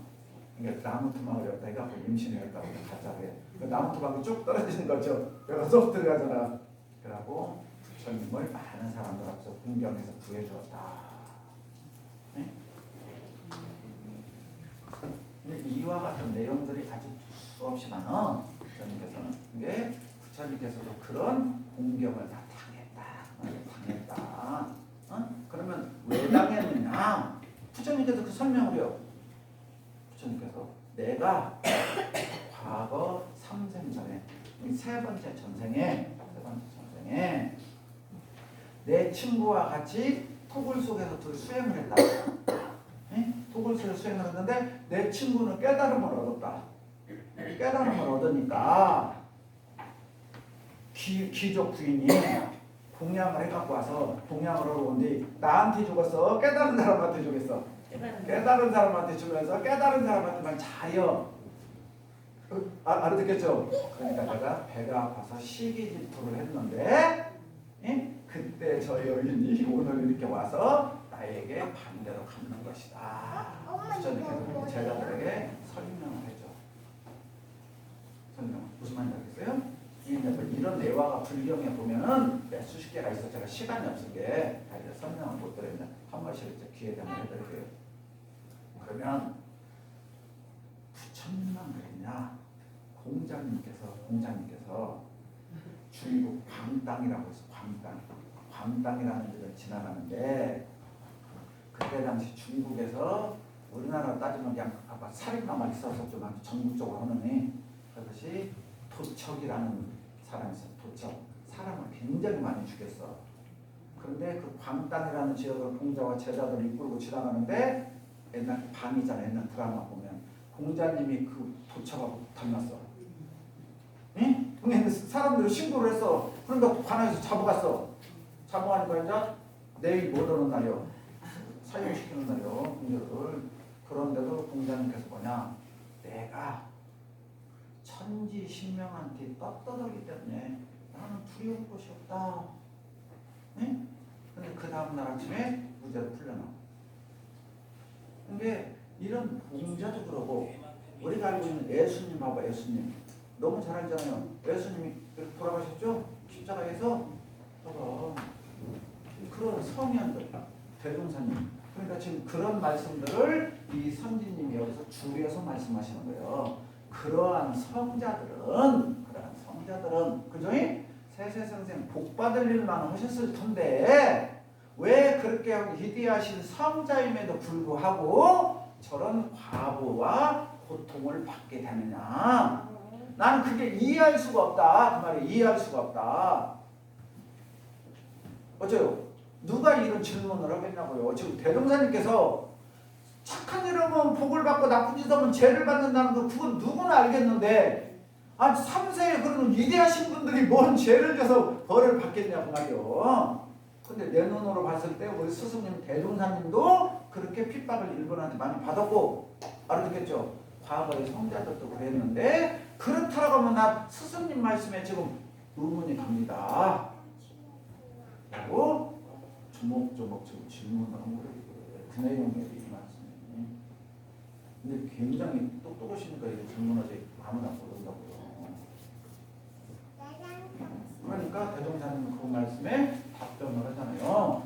그러니까 나무 토막을 였다 해갖고 임신을 했다고 가짜로 해. 나무 토막이 쭉 떨어지는 거죠. 여기가 쏙 들어가잖아. 그러고 부처님을 많은 사람들 앞에서 공경해서 구해주었다. 네? 근데 이와 같은 내용들이 아주 수없이 많아. 부처님께서는. 이게 부처님께서도 그런 공경을 다 당했다. 그러면 왜 당했느냐? 부처님께서 그 설명을 해요. 부처님께서 내가 과거 3생 전에 세 번째 전생에 내 친구와 같이 토굴 속에서 둘이 수행을 했다. 토굴 속에서 수행을 했는데 내 친구는 깨달음을 얻었다. 깨달음을 얻으니까 귀족 부인이 공양을 해갖고 와서 공양을 하러 온뒤 나한테 죽었어? 깨달은 사람한테 주겠어? 깨달은 사람한테 주면서 깨달은 사람한테만 자여. 알아듣겠죠? 그러니까 내가 배가 아파서 시기 질투를 했는데 그때 저 여인이 오늘 이렇게 와서 나에게 반대로 갚는 것이다. 부처님께서 제자들에게 설명을 해줘. 설명 무슨 말인지 알겠어요? 이런 내화가 불경에 보면은 몇 수십 개가 있어. 제가 시간이 없은 게 설명을 못 드렸는데 한 번씩 이제 기회 되면 해드릴게요. 그러면 부처님만 그랬냐? 공자님께서 중국 광땅이라고 해서 광땅이라는 데를 지나가는데 그때 당시 중국에서 우리나라 따지면 그냥 아까 살인마만 있어서 좀 전국적으로 하느니 그것이 도척이라는 사람이 있어. 도척. 사람을 굉장히 많이 죽였어. 그런데 그 광땅이라는 지역을 공자와 제자들 이끌고 지나가는데 옛날 밤이잖아. 옛날 드라마 보면 공자님이 그 도척하고 닮았어. 응? 근데 사람들이 신고를 했어. 그러니까 관아에서 잡아갔어. 잡아가니까 이제 내일 못 오는 날이요. 사형시키는 날이요. 공자를. 그런데도 공자님께서 뭐냐? 내가 천지신명한테 떳떳하기 때문에 나는 두려울 것이 없다. 응? 근데 그 다음날 아침에 무죄로 풀려나. 근데 이런 공자도 그러고 우리가 알고 있는 예수님 봐봐. 예수님 너무 잘 알잖아요. 예수님이 이렇게 돌아가셨죠? 십자가에서 봐봐. 그런 성현들 대종사님. 그러니까 지금 그런 말씀들을 이 선지님이 여기서 줄여서 말씀하시는 거예요. 그러한 성자들은 그죠? 세세생생 복받을 일만 하셨을 텐데 왜 그렇게 위대하신 성자임에도 불구하고 저런 과보와 고통을 받게 되느냐? 나는 그게 이해할 수가 없다. 그 말이 이해할 수가 없다. 어째요? 누가 이런 질문을 하겠냐고요. 지금 대종사님께서 착한 일 하면 복을 받고 나쁜 짓 하면 죄를 받는다는 거 그건 누구나 알겠는데 아 3세에 그러는 위대하신 분들이 뭔 죄를 져서 벌을 받겠냐고 말이요. 근데 내 눈으로 봤을 때 우리 스승님 대종사님도 그렇게 핍박을 일본한테 많이 받았고 알아듣겠죠? 과거의 성자들도 그랬는데 그렇다라고 하면 나 스승님 말씀에 지금 의문이 갑니다. 라고 조목조목 지금 질문을 한 거예요. 그 내용의 이 말씀이. 근데 굉장히 똑똑하시니까 이게 질문하지 아무나 모른다고요. 그러니까 대종사님은 그 말씀에 답변을 하잖아요.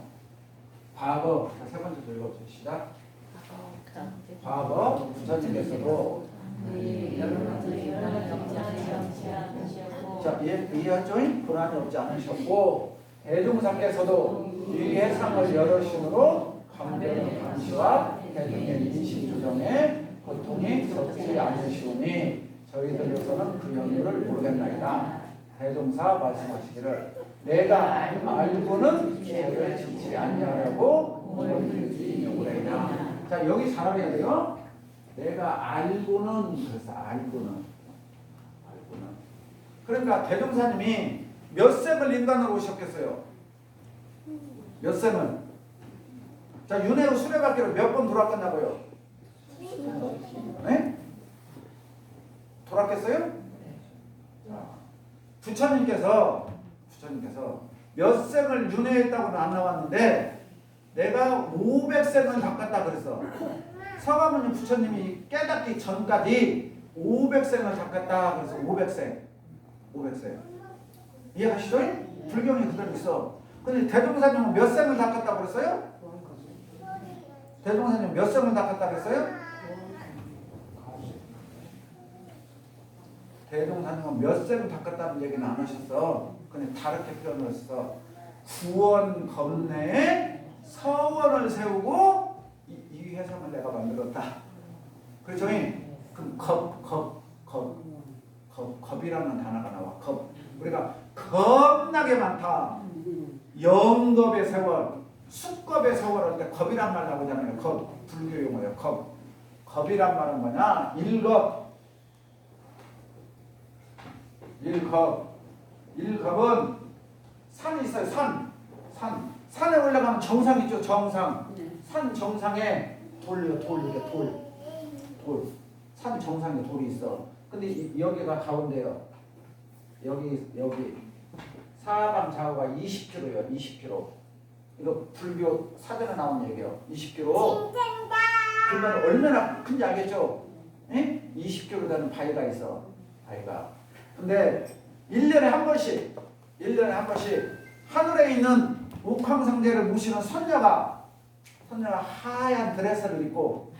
과거 세 번째 읽어보세요. 시작. 과거 부처님께서도 자 이해하죠? 고난이 없지 않으셨고 대종사께서도 이 해상을 여러심으로 감대는 감시와 대중의 인식 조정에 고통이 적지 않으시오니 저희들로서는 그 연유를 모르겠나이다. 대종사 말씀하시기를 내가 알고는 죄를 짓지 아니하려고 너희들이 욕을 했냐. 자 여기 잘 알아야 돼요. 내가 알고는 그래서 알고는 그러니까 대종사님이 몇 생을 인간으로 오셨겠어요? 몇 생을? 자 윤회로 수레바퀴로 몇 번 돌아갔냐고요? 네? 돌았겠어요? 자, 부처님께서 몇 생을 윤회했다고는 안 나왔는데 내가 500생을 닦았다 그랬어. 서가모니 부처님이 깨닫기 전까지 500생을 닦았다 그래서 500생 이해하시죠? 불경이 그대로 있어. 근데 대종사님은 몇 생을 닦았다고 그랬어요? 대종사님 몇 생을 닦았다고 그랬어요? 대종사님은 몇 생을 닦았다는 얘기는 안 하셨어. 근데 다르게 표현을 했어. 구원 겁내에 서원을 세우고 이 회상을 내가 만들었다. 그렇죠? 그럼 겁이라는 단어가 나와. 겁. 우리가 겁나게 많다. 영겁의 세월, 숙겁의 세월 할 때 겁이란 말 나오잖아요. 겁. 불교 용어예요. 겁. 겁이란 말은 뭐냐? 일겁은 산이 있어요. 산에 올라가면 정상 있죠. 정상. 산 정상에 돌. 산 정상에 돌이 있어. 근데 여기가 가운데요. 여기 사방 좌우가 20km예요. 20km. 이거 불교 사전에 나온 얘기예요. 20kg. 그러면 얼마나 큰지 알겠죠? 예? 20kg 되는 바위가 있어. 바위가. 근데 1년에 한 번씩 하늘에 있는 옥황상제를 모시는 선녀가 하얀 드레스를 입고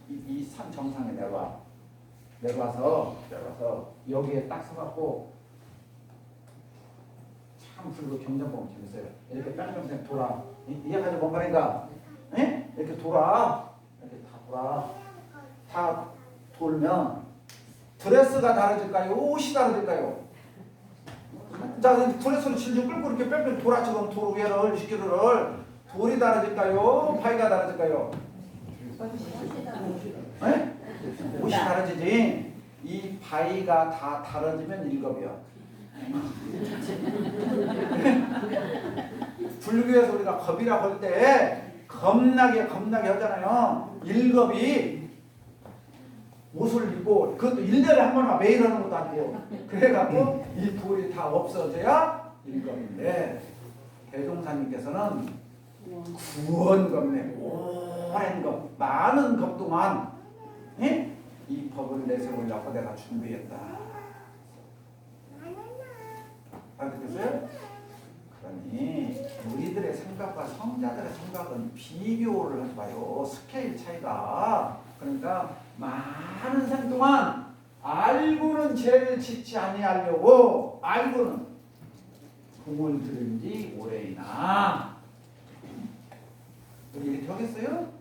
이 산 정상에 내려와서 여기에 딱 서갖고 참 불교 경전 보면 재밌어요. 이렇게 뺑뺑뺑 돌아. 이해가지고 뭔 말인가? 예? 이렇게 돌아. 다 돌면 드레스가 다르질까요? 옷이 다르질까요? 자, 드레스를 질질 끌고 이렇게 뺑뺑 돌아. 지금 돌 위를 20kg를 돌이 다르질까요? 바위가 다르질까요? 예? 옷이 다르지지. 이 바위가 다 다르지면 일겁이야. 불교에서 우리가 겁이라고 할 때 겁나게 하잖아요. 일겁이 옷을 입고 그것도 1년에 한 번만 매일 하는 것도 아니고 그래갖고 이 돌이 다 없어져야 일겁인데 대종사님께서는 구원겁네. 오랜 겁, 많은 겁 동안 예? 이 법을 내세우려고 내가 준비했다. 알겠어요? 그러니 우리들의 생각과 성자들의 생각은 비교를 하지 마요. 스케일 차이가. 그러니까 많은 생 동안 알고는 죄를 짓지 아니하려고 알고는 공을 들은 지 오래이나. 우리 이렇게 하겠어요?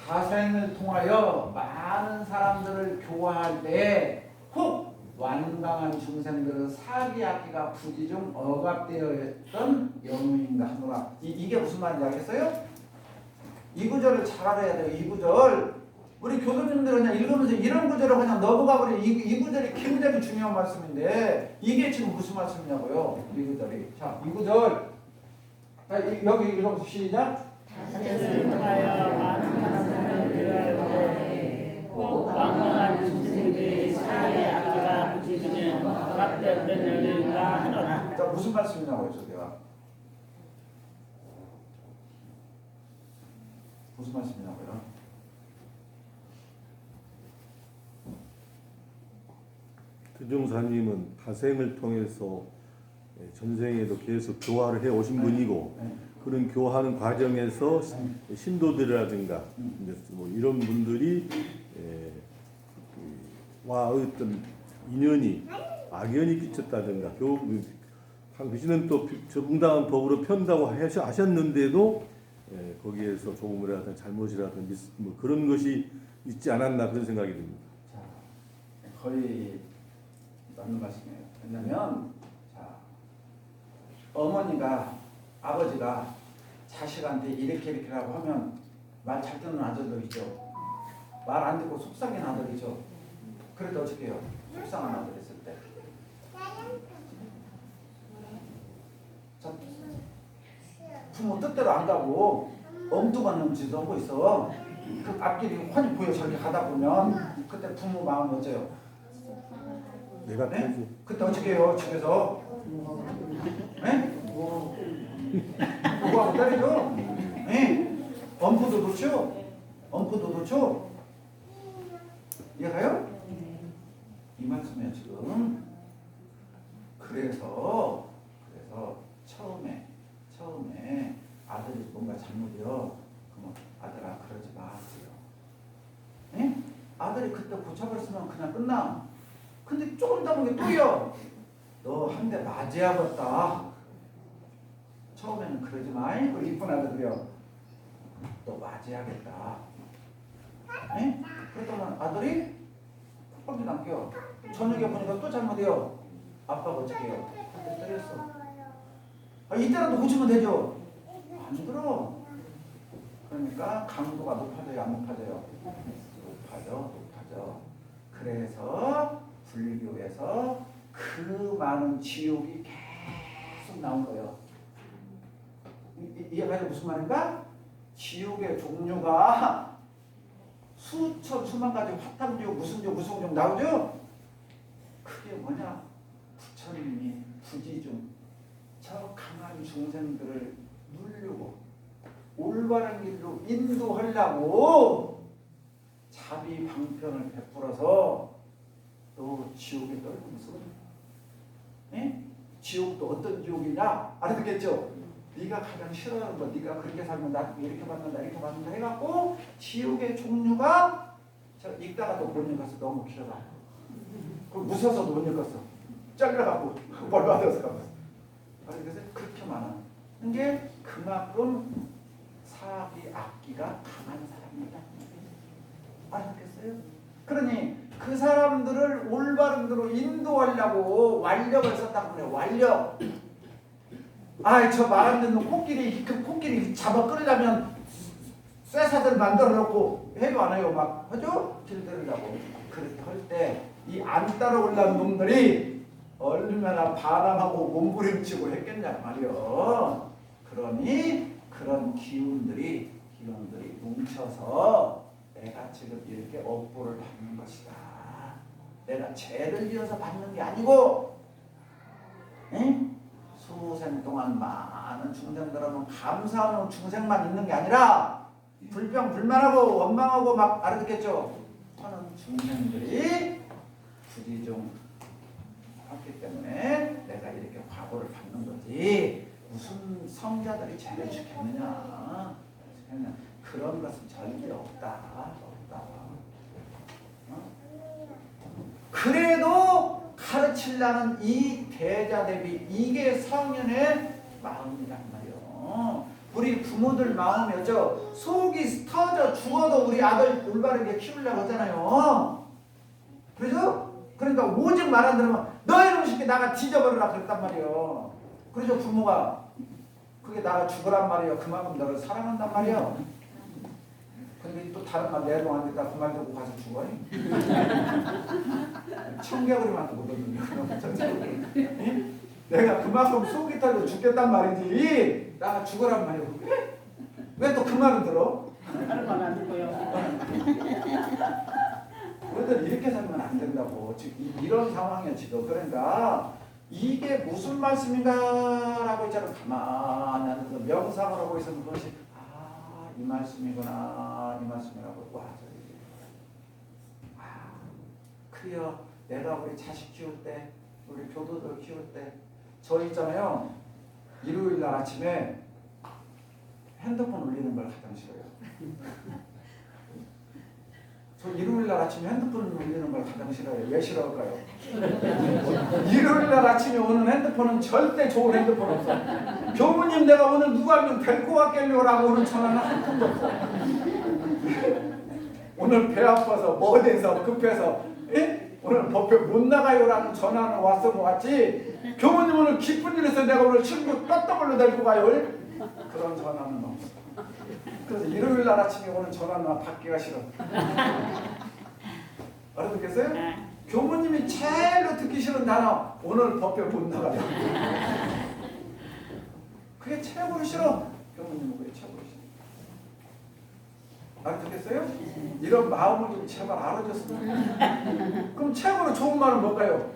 사생을 통하여 많은 사람들을 교화할 때 혹 완강한 중생들은 사기악기가 부지 중 억압되어 했던 영웅인가 하노라. 이게 무슨 말인지 알겠어요? 이 구절을 잘 알아야 돼요. 이 구절. 우리 교도님들은 그냥 읽으면서 이런 구절을 그냥 넘어가 버려. 이 구절이 굉장히 중요한 말씀인데 이게 지금 무슨 말씀이냐고요? 이 구절이. 자, 이 구절. 자, 여기 읽어보세요. 시작. 사생을 통하여 많은 사람들을 교화해 꼭 완강한 중생들의 사의 악기가 부지기는 억압되었던 영웅인가 하노라. 자, 무슨 말씀이냐고요, 저기가. 무슨 말씀이냐고요? 대종사님은 다생을 통해서 전생에도 계속 교화를 해 오신 분이고 그런 교화하는 과정에서 신도들이라든가 뭐 이런 분들이 와 어떤 인연이 악연이 끼쳤다든가 당신은 또 적응당한 법으로 편다고 하셨는데도 거기에서 조금이라도 잘못이라든 뭐 그런 것이 있지 않았나 그런 생각이 듭니다. 자, 거의 맞는 말씀이에요. 왜냐면 자, 어머니가 아버지가 자식한테 이렇게라고 하면 말 잘 듣는 아들들이죠. 말 안 듣고 속삭이는 아들이죠. 그래도 어떻게 해요? 속상한 아들 있을 때. 자, 부모 뜻대로 안 가고 엉뚱한 놈 짓을 하고 있어. 그 앞길이 환히 보여. 저렇게 가다 보면 그때 부모 마음이 어째요? 내가 네? 되지. 그때 어떻게 해요? 집에서? 네? 뭐하고 때리죠? 네? 엄포도 놓죠? 이해가요? 이 말씀이에요 지금. 그래서 처음에 아들이 뭔가 잘못이요. 그러면 아들아 그러지 마세요. 네? 아들이 그때 고쳐버렸으면 그냥 끝나. 근데 조금 더 보게 또요. 너 한 대 맞아야겠다. 처음에는 그러지 말고 이쁜 아들이요. 너 맞아야겠다. 네? 그랬더니 아들이 퍽퍽이 남겨. 저녁에 보니까 또 잘못해요. 아빠가 어떻게 해요? 한대 때렸어. 이때라도 고치면 되죠. 안 들어. 그러니까 강도가 높아져요, 안 높아져요? 높아져. 그래서 불교에서 그 많은 지옥이 계속 나온 거예요. 이해가 무슨 말인가? 지옥의 종류가 수천 수만 가지 화탐지옥 무슨 지옥 나오죠? 그게 뭐냐? 부처님이 부지중 저 강한 중생들을 누르고 올바른 길로 인도하려고 자비 방편을 베풀어서 또 지옥에 떨구면서 지옥도 어떤 지옥이냐 알아듣겠죠? 네가 가장 싫어하는 거 네가 그렇게 살면 나도 이렇게 받는다 이렇게 받는다 해갖고 지옥의 종류가 저 읽다가도 못 읽었어. 너무 길어가. 그럼 무서워서도 못 읽었어. 잘려갖고 벌 받아서 가봤어. 그래서 그렇게 많아. 이게 그만큼 사비 악기가 강한 사람이다. 알아듣겠어요? 그러니 그 사람들을 올바른 대로 인도하려고 완력을 썼다고 그래요. 완력. 저 말 안 듣는 코끼리, 그 코끼리 잡아 끌려면 쇠사들 만들어 놓고 해도 안 해요. 막 하죠? 길들으려고. 그렇게 할 때 이 안 따라올라는 놈들이 얼마나 바람하고 몸부림치고 했겠냐 말이요. 그러니 그런 기운들이 뭉쳐서 내가 지금 이렇게 업보를 받는 것이다. 내가 죄를 지어서 받는 게 아니고 수생 동안 많은 중생들하고 감사하는 중생만 있는 게 아니라 불평불만하고 원망하고 막 알아듣겠죠? 하는 중생들이 굳이 좀 했기 때문에 내가 이렇게 과보를 받는 거지. 무슨 성자들이 죄를 지켰느냐? 그런 것은 절대 없다. 그래도 가르치려는 이 대자 대비 이게 성현의 마음이란 말이요. 우리 부모들 마음이었죠. 속이 터져 죽어도 우리 아들 올바르게 키우려고 하잖아요. 그래서 그러니까 오직 말 안 들으면 너 이놈 새끼 나가 뒤져버리라 그랬단 말이에요. 그래서 부모가 그게 나가 죽으란 말이에요. 그만큼 너를 사랑한단 말이에요. 근데 또 다른 말 내도 안 됐다 그 말 듣고 가서 죽어. 청개구리만 보거든요. 내가 그만큼 속이 터져 죽겠단 말이지. 나가 죽으란 말이에요. 왜 또 그 말을 들어? 다른 말 안 듣고요. 너희들 이렇게 살면 안 된다고. 지금 이런 상황이야 지금. 그러니까 이게 무슨 말씀인가라고 있잖아. 가만히 앉아서 명상을 하고 있으면 그것이 이 말씀이구나 이 말씀이라고 와 저기. 그래요. 내가 우리 자식 키울 때 우리 교도들 키울 때 저 있잖아요. 일요일날 아침에 핸드폰 울리는 걸 가장 싫어요. 저 일요일날 아침에 핸드폰 울리는 걸 가장 싫어요. 왜 싫어할까요? 일요일날 아침에 오는 핸드폰은 절대 좋은 핸드폰 없어. 교무님 내가 오늘 누가 한 명 데리고 왔겠냐고 오는 전화는 한 통도 없어. 오늘 배 아파서 뭐 돼서 급해서 오늘 법회 못 나가요라는 전화는 왔으면 왔지. 교무님 오늘 기쁜 일에서 내가 오늘 친구 떴더블로 데리고 가요. 그런 전화는 없어. 그래서 일요일날 아침에 오는 전화는 받기가 싫어. 알아듣겠어요? 교무님이 제일로 듣기 싫은 단어 오늘 법회 못 나가요. 그게 최고로 싫어. 교무님은 그게 최고로 싫어. 알아듣겠어요? 이런 마음을 좀 제발 알아줬으면. 그럼 최고로 좋은 말은 뭘까요?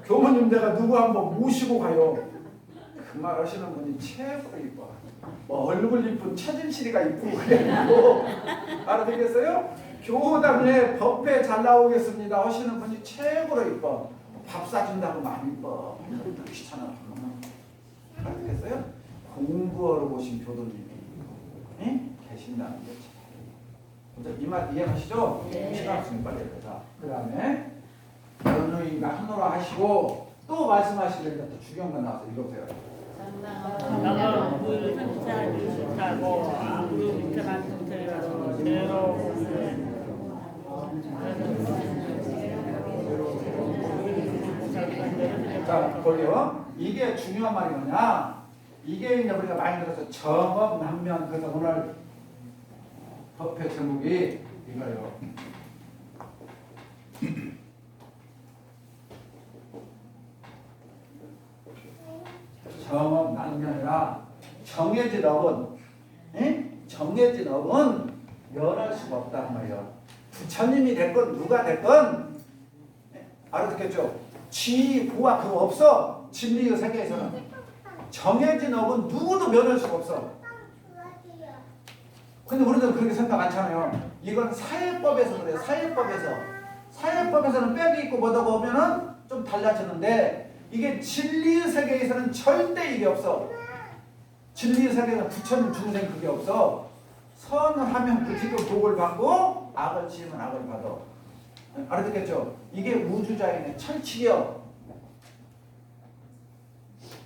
교무님 내가 누구 한번 모시고 가요. 그 말 하시는 분이 최고로 이뻐. 뭐 얼굴 이쁜 최진실이가 이쁘고 그래요. 알아듣겠어요? 교담에 법회 잘 나오겠습니다 하시는 분이 최고로 이뻐. 밥 사준다고 많이 이뻐. 귀찮아. 알아듣겠어요? 공부하러 오신 교도님이 계신다는 게 이 말 이해하시죠? 시간 없으면 빨리 해보자. 그 다음에 연우인가 하노라 하시고 또 말씀하시려니까 또 주경만 나와서 읽어보세요. 나가 물 한자리 타고 아무도 밑에만 들어가서 제로 자, 볼게요. 이게 중요한 말이 뭐냐? 이게 이제 우리가 많이 들어서 정업난면. 그래서 오늘 법회 제목이 이거예요. 정업난면이라 정해진 업은 정해진 업은 면할 수가 없단 말이에요. 부처님이 됐건 누가 됐건 알아듣겠죠? 지, 보아 그거 없어. 진리의 세계에서는 정해진 업은 누구도 면할 수가 없어. 근데 우리는 그렇게 생각 안 하잖아요. 이건 사회법에서 그래요. 사회법에서는 빽이 있고 뭐다고 하면은 좀 달라지는데 이게 진리의 세계에서는 절대 이게 없어. 진리의 세계는 부처님 중생 그게 없어. 선을 하면 그 뒤로 복을 받고 악을 지으면 악을 받아. 알아듣겠죠? 이게 우주자인의 철칙이요.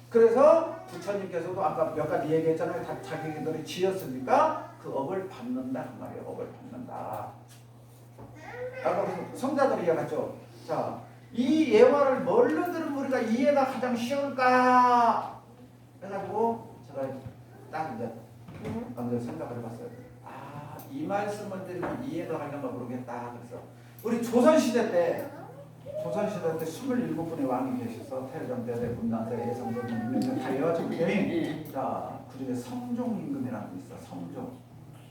그래서 부처님께서도 아까 몇 가지 얘기했잖아요. 다 자기들이 지었으니까 그 업을 받는다 그 말이에요. 업을 받는다. 아까 성자들이 이해했죠. 자, 이 예화를 뭘로 들으면 우리가 이해가 가장 쉬울까 해가지고 제가 딱 이제 먼저 생각을 해봤어요. 아, 이 말씀을 드리면 이해가 가려나 모르겠다. 그래서 우리 조선시대 때 27분의 왕이 계셔서 태종, 대대, 분단세, 예성대, 문명대 다 외워져 있거든요. 자, 그중에 성종임금이라는 게 있어. 성종.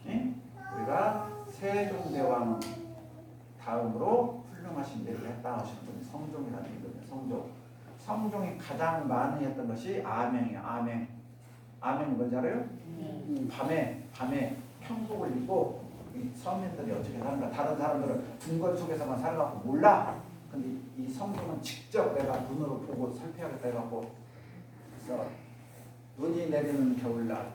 예? 우리가 세종대왕 다음으로 훌륭하신 일을 했다 하시는 분이 성종이라는 임금이에요. 성종. 성종이 가장 많이 했던 것이 아맹이에요. 아맹이 뭔지 알아요? 밤에 평복을 입고 이 서민들이 어떻게 사는가. 다른 사람들은 궁궐 속에서만 살아갖고 몰라. 근데 이 성종은 직접 내가 눈으로 보고 살펴야겠다 해갖고 그래서 눈이 내리는 겨울날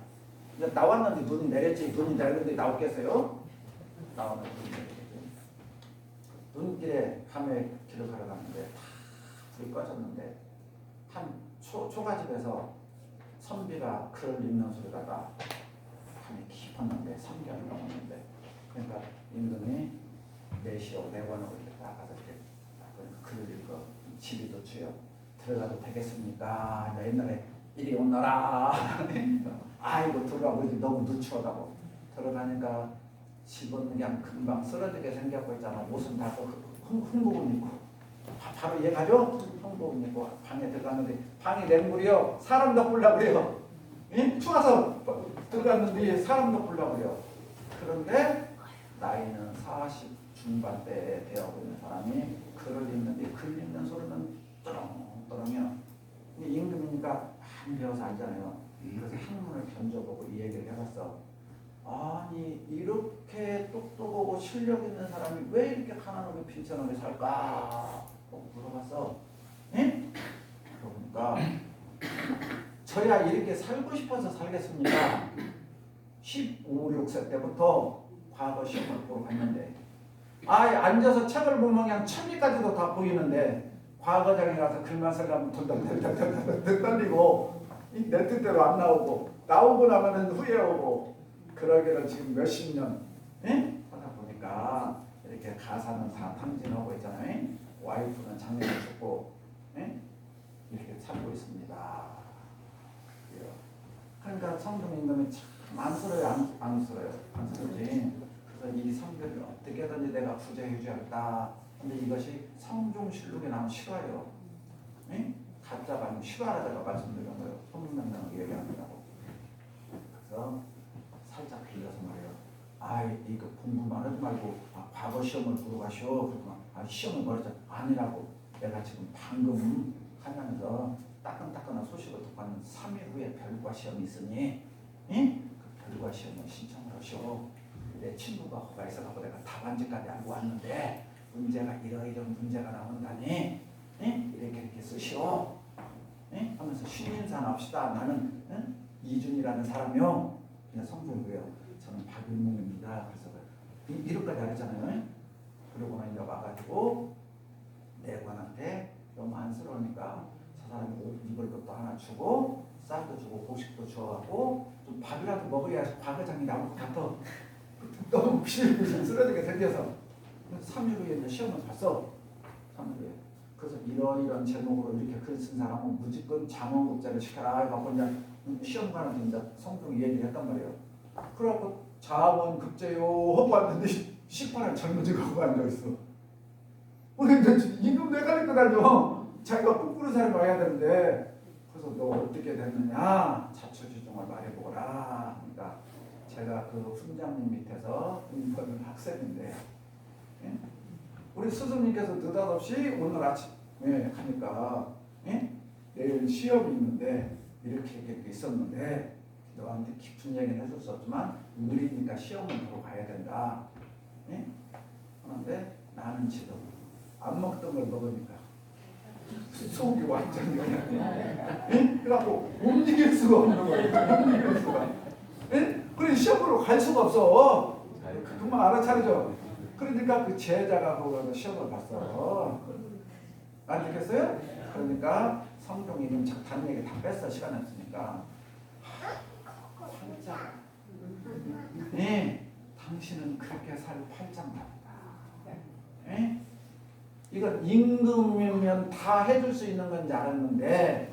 이제 나왔는데 눈이 내렸지. 눈이 내렸는데 나왔겠어요? 나왔는데 눈이 내렸지. 눈길에 밤에 길을 걸어가는데 다 불이 꺼졌는데 한 초가집에서 선비가 글을 읽는 소리가 나 밤이 깊었는데 3개월이 넘었는데 그러니까 임금이 4시오 4번을 나가서 이렇게 글을 읽고 집이도 주여 들어가도 되겠습니까? 옛날에 이리 오너라. 아이고 들어가 우리 너무 누추하다고 들어가니까 집은 그냥 금방 쓰러지게 생겼고 있잖아. 옷은 다 흥복은 입고 바로 이해가죠? 흥복은 입고 방에 들어갔는데 방이 냉물이요. 사람도 보려고 그래요. 추워서 들어갔는데 사람도 보려고 그래요. 그런데 나이는 40 중반대에 되어가고 있는 사람이 글을 읽는데 글 읽는 소리는 또렁또렁해요. 임금이니까 많이 배워서 알잖아요. 그래서 학문을 던져보고 이 얘기를 해봤어. 아니 이렇게 똑똑하고 실력 있는 사람이 왜 이렇게 가난하게 빈천하게 살까? 물어봤어. 예? 그러니까 저야 이렇게 살고 싶어서 살겠습니다. 15, 16세 때부터 과거 시험을 보러 갔는데 앉아서 책을 보면 그냥 천리까지도 다 보이는데 과거장에 가서 글만 쓰려면 덜덜덜덜 떨리고 내 뜻대로 안 나오고 나면은 후회하고 그러기를 지금 몇십 년 하다 보니까 이렇게 가사는 다 탕진하고 있잖아요. 와이프는 작년에 죽고 이렇게 살고 있습니다. 그러니까 성종 임금이 참 안쓰러워요. 안쓰러지. 그래서 이 성경을 어떻게든지 내가 구제해줘야겠다. 근데 이것이 성종실록에 나온 실화예요. 가짜가 아니고 실화라다가 말씀드린 거예요. 소문난다고 얘기합니다고. 그래서 살짝 빌려서 말해요. 이거 공부만 하지 말고 과거 시험을 보러 가시오. 그러면 시험을 머리자 아니라고. 내가 지금 방금 하면서 따끈따끈한 소식을 듣고 하는 3일 후에 별과 시험이 있으니 그 별과 시험을 신청을 하시오. 내 친구가 거가 있어갖고 내가 답안지까지 알고 왔는데 문제가 이런 문제가 나온다니 이렇게 쓰시오 하면서 신인사 합시다. 나는 이준이라는 사람이요. 그냥 성종이고요. 저는 박일몽입니다. 그래서 이렇게까지 알았잖아요. 그러고는 이제 와가지고 내관한테 너무 안쓰러우니까 저 사람이 옷 입을 것도 하나 주고 쌀도 주고 곡식도 주어갖고 좀 밥이라도 먹어야 과거장이 나올 것 같아. 너무 비실비실 쓰러지게 생겨서 3일 후에 이제 시험을 봤어. 3일 후에. 그래서 이런 제목으로 이렇게 글 쓴 사람은 무조건 장원급제를 시켜라 해갖고 이제 시험관한테 이제 성종이 얘기를 했단 말이에요. 그래갖고 장원급제요 하고 왔는데 18살 젊은이가 하고 앉아있어. 우리 이제 임금 내가 입고 다녀. 자기가 꿈꾸는 사람이 와야 되는데 그래서 너 어떻게 됐느냐 자초지종을 말해보거라. 그러니까 제가 그 훈장님 밑에서 인턴을 학생인데 우리 스승님께서 느닷없이 오늘 아침에 하니까 내일 시험이 있는데 이렇게 있었는데 너한테 깊은 얘기는 해줄 수 없지만 느리니까 시험은 보러 가야 된다. 예? 그런데 나는 지금 안 먹던 걸 먹으니까 속이 완전 그냥 그래갖고 움직일 수가 없는 거예요. 움직일 수가. 예? 그래 시험 보러 갈 수가 없어. 그만 알아차리죠. 그러니까 그 제자가 거기서 시험을 봤어. 안 듣겠어요? 그러니까 성종이는 단 얘기 다 뺐어. 시간 없으니까. 팔자. 네, 당신은 그렇게 살 팔짱답니다. 네? 이건 임금이면 다 해줄 수 있는 건지 알았는데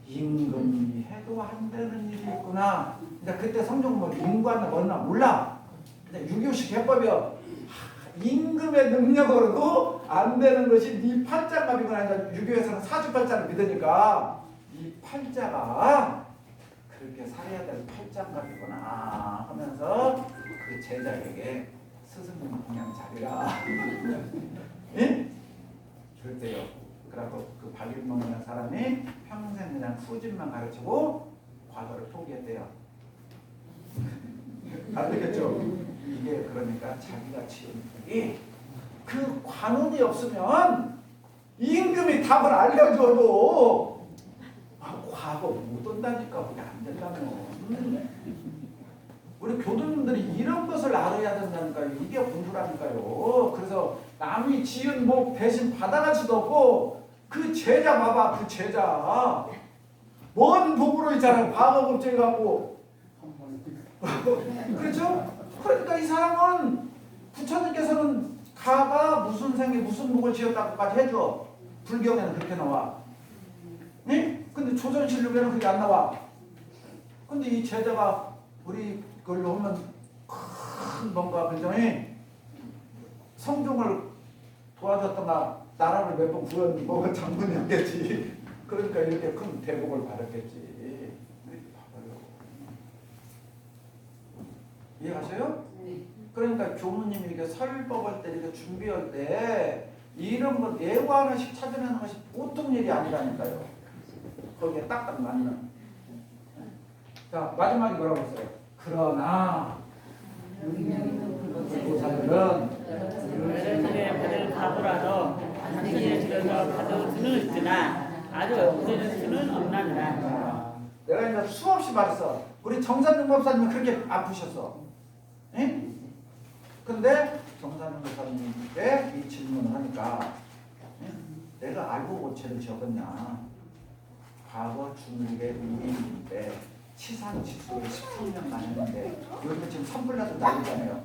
임금이 해도 안 되는 일이 있구나. 근데 그때 성종은 뭐 임관을 얻나 몰라. 근데 유교식 해법이요. 임금의 능력으로도 안 되는 것이 네 팔자값이구나. 이제 유교에서는 사주팔자를 믿으니까 이 팔자가 그렇게 살아야 될 팔자값이구나 하면서 그 제자에게 스승님 그냥 자리라. 예? 그랬대요. 그래갖고 그 박일 먹는 사람이 평생 그냥 수집만 가르치고 과거를 포기했대요. 안 되겠죠? 이게 그러니까 자기가 지은 복이 그 관운이 없으면 임금이 답을 알려줘도 과거 못 온다니까. 그게 안 된다면. 우리 교도님들이 이런 것을 알아야 된다니까요. 이게 공부라니까요. 그래서 남이 지은 복 대신 받아갈 수도 없고 그 제자 봐봐. 그 제자 뭔 복으로 있잖아요. 과거 법정에 갖고 그렇죠? 그러니까 이 사람은 부처님께서는 가가 무슨 생에 무슨 복을 지었다고까지 해줘. 불경에는 그렇게 나와. 네? 근데 조선실록에는 그게 안 나와. 근데 이 제자가 우리 그걸로 하면 큰 뭔가 굉장히 성종을 도와줬던가 나라를 몇 번 구한 뭐가 장군이었겠지. 그러니까 이렇게 큰 대복을 받았겠지. 이해하세요? 그러니까 교무님이 이렇게 설법할 때 이렇게 준비할 때 이런 거 예고 하나씩 찾아내는 것이 보통 일이 아니라니까요. 거기에 딱딱 맞는. 자 마지막에 뭐라고 했어요? 그러나 보살들은 그를 가보라도 당신의 들어서 받을 수는 있으나 아주 없어질 수는 없나니라. 내가 이제 수없이 말했어. 우리 정산용 법사님은 그렇게 아프셨어. 예? 근데 정산용 법사님께 이 질문을 하니까 내가 알고 고체를 지었겠냐. 과거 중국의 문민인데 치산치수를 13년만 했는데 요즘 지금 산불나도 난리잖아요.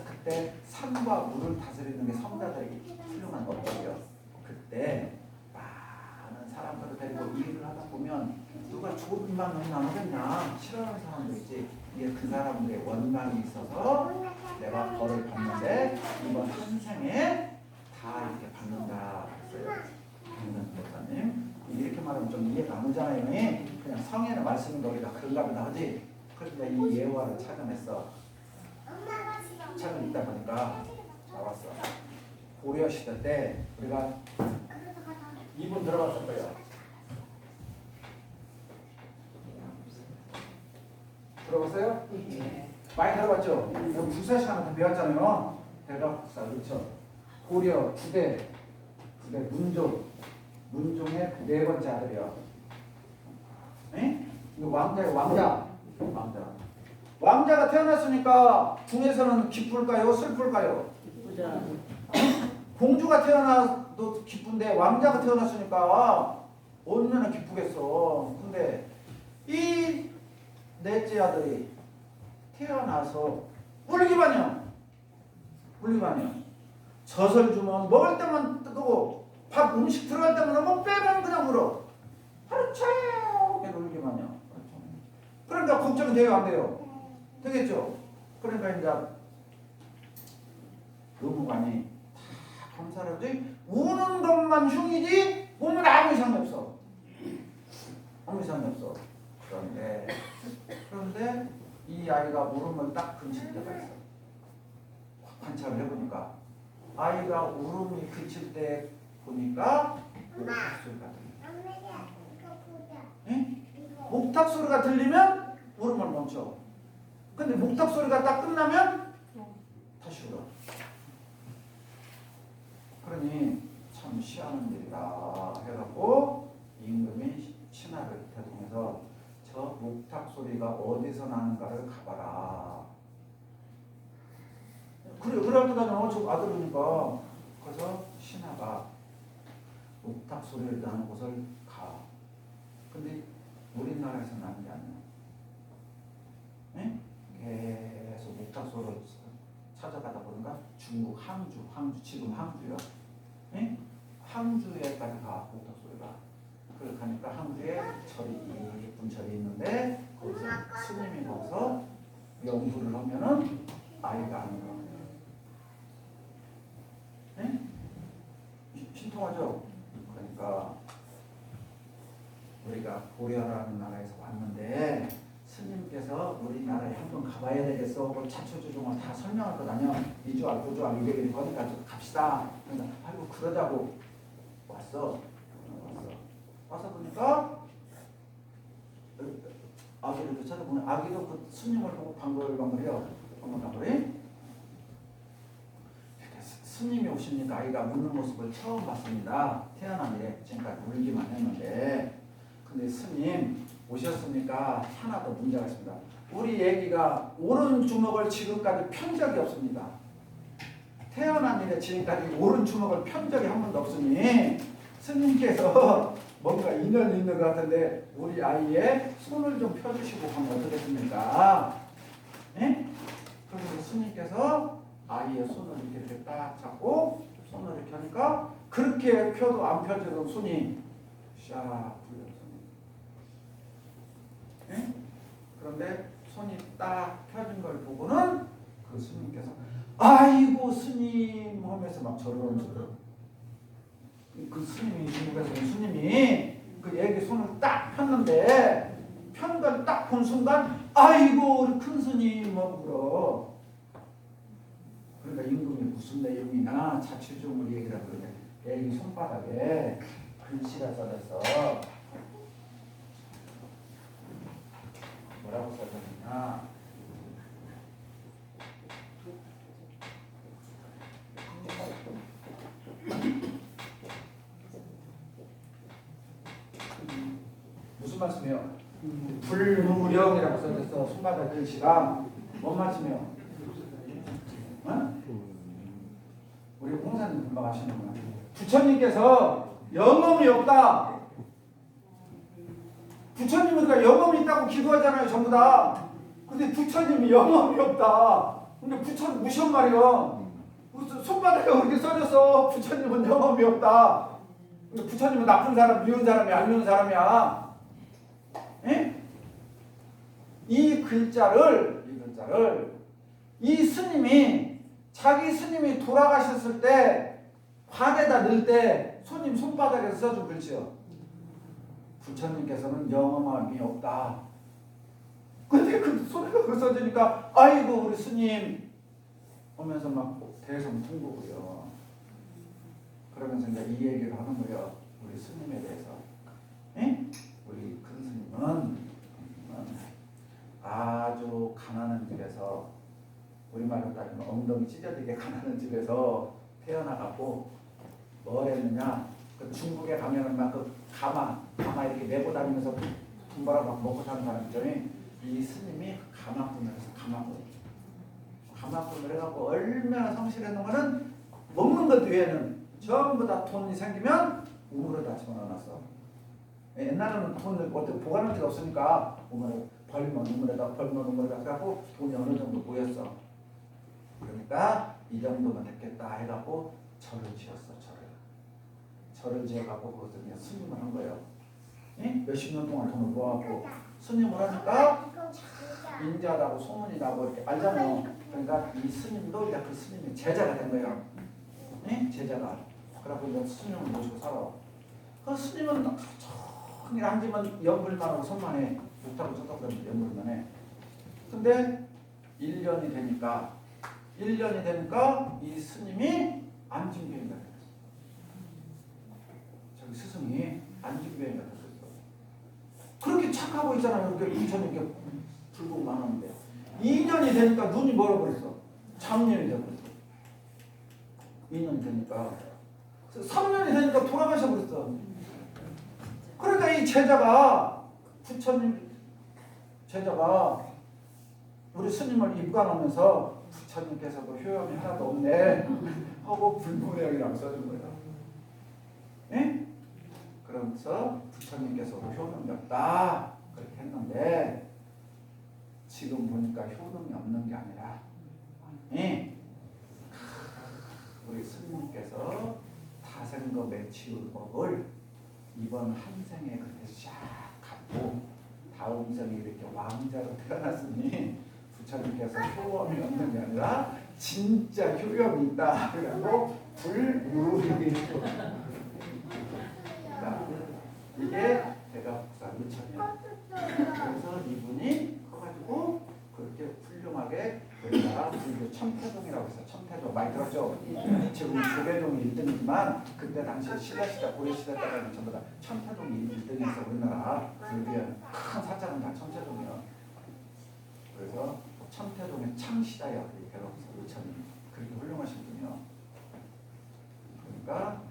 그때 산과 물을 다스리는 게 성자들이 훌륭한 법이에요. 그때 많은 사람들을 데리고 일을 하다 보면 누가 좋은 일만 너무 안 하겠냐 싫어하는 사람도 있지. 이게 그 사람들의 원망이 있어서 내가 벌을 받는데 이번 한 생에 다 이렇게 받는다 그랬어요. 김은선 목사님 이렇게 말하면 좀 이해가 안 오잖아요. 그냥 성에는 말씀인 거리가 그런가 보다 하지. 그런데 이 예화를 찾아냈어. 책을 읽다 보니까 나왔어. 고려 시대 때 우리가 2분 들어갔을 거예요. 들어봤어요? 많이 들어봤죠? 국사 시간에 배웠잖아요. 대각 국사 그렇죠? 고려, 구대 문종의 네 번째 아들이요. 에? 이거 왕자가 태어났으니까 궁에서는 기쁠까요? 슬플까요? 기쁘자. 공주가 태어나도 기쁜데 왕자가 태어났으니까 얼마나 기쁘겠어. 근데 이 넷째 아들이 태어나서 울기만요. 젖을 주면 먹을 때만 뜨거워. 밥 음식 들어갈 때만 뭐 빼면 그냥 울어. 하루 종일 울기만요. 그러니까 걱정이 돼요, 안 돼요? 되겠죠? 그러니까 이제 의무관이 다 검사를 하지 우는 것만 흉이지 몸은 아무 이상이 없어. 그런데 이 아이가 울음을 딱 그칠 때가 있어. 관찰을 해보니까 아이가 울음이 그칠 때 보니까 목소리가 들려. 목탁 소리가 들리면 울음을 멈춰. 근데 목탁 소리가 딱 끝나면 다시 울어. 그러니 참 희한한 일이다 해갖고 임금이 신하를 대동해서 저 목탁 소리가 어디서 나는가를 가봐라. 그래, 그러니까 저 아들이니까 그래서 신하가 목탁 소리를 나는 곳을 가. 근데 우리나라에서 나는 게 아니야. 예? 계속 목탁 소리를 찾아가다 보니까 중국 항주 지금 항주요. 예? 항주에까지 가 목탁 소리가. 그걸 가니까 항주에 절이 예쁜 절이 있는데 거기서 스님이 가서 연구를 하면은 아이가 안 나와요. 예? 신통하죠? 그러니까 우리가 고려라는 나라에서 왔는데 스님께서 우리나라에 한번 가봐야 되겠어. 그걸 차초주종을 다 설명할 거다요. 2주알, 9주알, 200일 거기까지 갑시다. 그러니까 아이고 그러자고 왔어. 와서 보니까 아기를 찾아보면 아기도 그 스님을 보고 방글방글해요. 방글방글해. 스님이 오시니까 아이가 웃는 모습을 처음 봤습니다. 태어난 이래 지금까지 울기만 했는데 근데 스님 오셨으니까 하나 더 문제가 있습니다. 우리 애기가 오른 주먹을 지금까지 편 적이 없습니다. 태어난 이래 지금까지 오른 주먹을 편 적이 한 번도 없으니 스님께서 뭔가 인연이 있는 것 같은데 우리 아이의 손을 좀 펴주시고 하면 어떻겠습니까? 예? 그래서 스님께서 아이의 손을 이렇게 딱 잡고 손을 이렇게 하니까 그렇게 펴도 안 펴지던 손이 샤 풀려. 예? 그런데 손이 딱 펴진 걸 보고는 그 스님께서 아이고 스님 하면서 막 절을 하면서 그 스님이 중국에서 온 스님이 그 애기 손을 딱 폈는데 편 걸 딱 본 순간 아이고 우리 큰 스님 뭐 그러. 그러니까 임금이 무슨 내용이나 자취조물 얘기를 하는데 애기 손바닥에 글씨가 써졌어. 뭐라고 써졌느냐? 무슨 말씀이요? 불무령이라고 써졌어. 손바닥 글씨가 뭔 말씀이요? 어? 우리 홍사님 금방 아시는구나. 부처님께서 영험이 없다. 부처님은 그러니까 영험이 있다고 기도하잖아요, 전부 다. 근데 부처님이 영험이 없다. 근데 부처님 무슨 말이야? 손바닥에 그렇게 써졌어. 부처님은 영험이 없다. 근데 부처님은 나쁜 사람, 미운 사람이 안 미운 사람이야. 에? 이 글자를 이 스님이 자기 스님이 돌아가셨을 때 관에다 넣을 때 손님 손바닥에 써준 글씨요. 부처님께서는 영험함이 없다. 근데 그 소리가 그 써지니까 아이고 우리 스님 하면서 막 대성통곡이요. 그러면서 이제 이 얘기를 하는 거예요. 우리 스님에 대해서. 에? 우리 큰 스님은 아주 가난한 집에서 우리말로 따지면 엉덩이 찢어지게 가난한 집에서 태어나갖고 뭘 했느냐? 그 중국에 가면은 막 그 가마 이렇게 메고 다니면서 돈 벌어갖고 먹고 사는 사람이죠. 이 스님이 가마꾼을 해서 가마꾼을 해갖고 얼마나 성실했는가는 먹는 것 외에는 전부 다 돈이 생기면 우물에다 집어넣어놨어. 옛날에는 돈을 어떻게 보관할 데가 없으니까 벌면 우물에다 해갖고 돈이 어느 정도 모였어. 그러니까 이 정도면 됐겠다 해갖고 절을 지었어. 절을 지어갖고 그것을 그냥 스님을 한 거예요. 예? 몇십 년 동안 돈을 모아갖고 스님을 하니까 인자라고 소문이 나고 이렇게 알잖아요. 그러니까 이 스님도 이제 그 스님의 제자가 된 거예요. 예? 제자가. 그래갖고 이제 스님을 모시고 살아. 그 스님은 천히 앉으면 연불만 하고 손만 해. 목타고 쳤다 그러면 연불만 해. 근데 1년이 되니까 이 스님이 안진병이가 됐어. 저기 스승이 안진병이가 됐어. 그렇게 착하고 있잖아요. 이렇게 부처님께 불공만 하는데 2년이 되니까 눈이 멀어버렸어. 장년이 되어버렸어. 2년이 되니까 3년이 되니까 돌아가셔버렸어. 그러니까 이 제자가 부처님 제자가 우리 스님을 입관하면서 부처님께서도 효험이 하나도 없네 하고 불무량이라고 써준 거예요. 예? 그러면서 부처님께서도 효능이 없다 그렇게 했는데 지금 보니까 효능이 없는 게 아니라 예? 우리 스님께서 다생거 매치울 법을 이번 한 생에 그렇게 싹 갖고 다음 생에 이렇게 왕자로 태어났으니 부처님께서 효험이 없는 게 아니라 진짜 효험이 있다. 그리고 불무량이 이게 대가복사 루천이에요. 그래서 이분이 커가지고 그렇게 훌륭하게 우리나라 불교 천태종이라고 해서 천태종 많이 들었죠? 지금 조계종이 1등이지만 그때 당시에 신라시대 고려시대 때는 전부 다 천태종이 1등에서 우리나라 불교의 큰 사자는 다 천태종이에요. 그래서 천태종의 창시자예요. 이 대가복사 루천이 그렇게 훌륭하신 분이요. 그러니까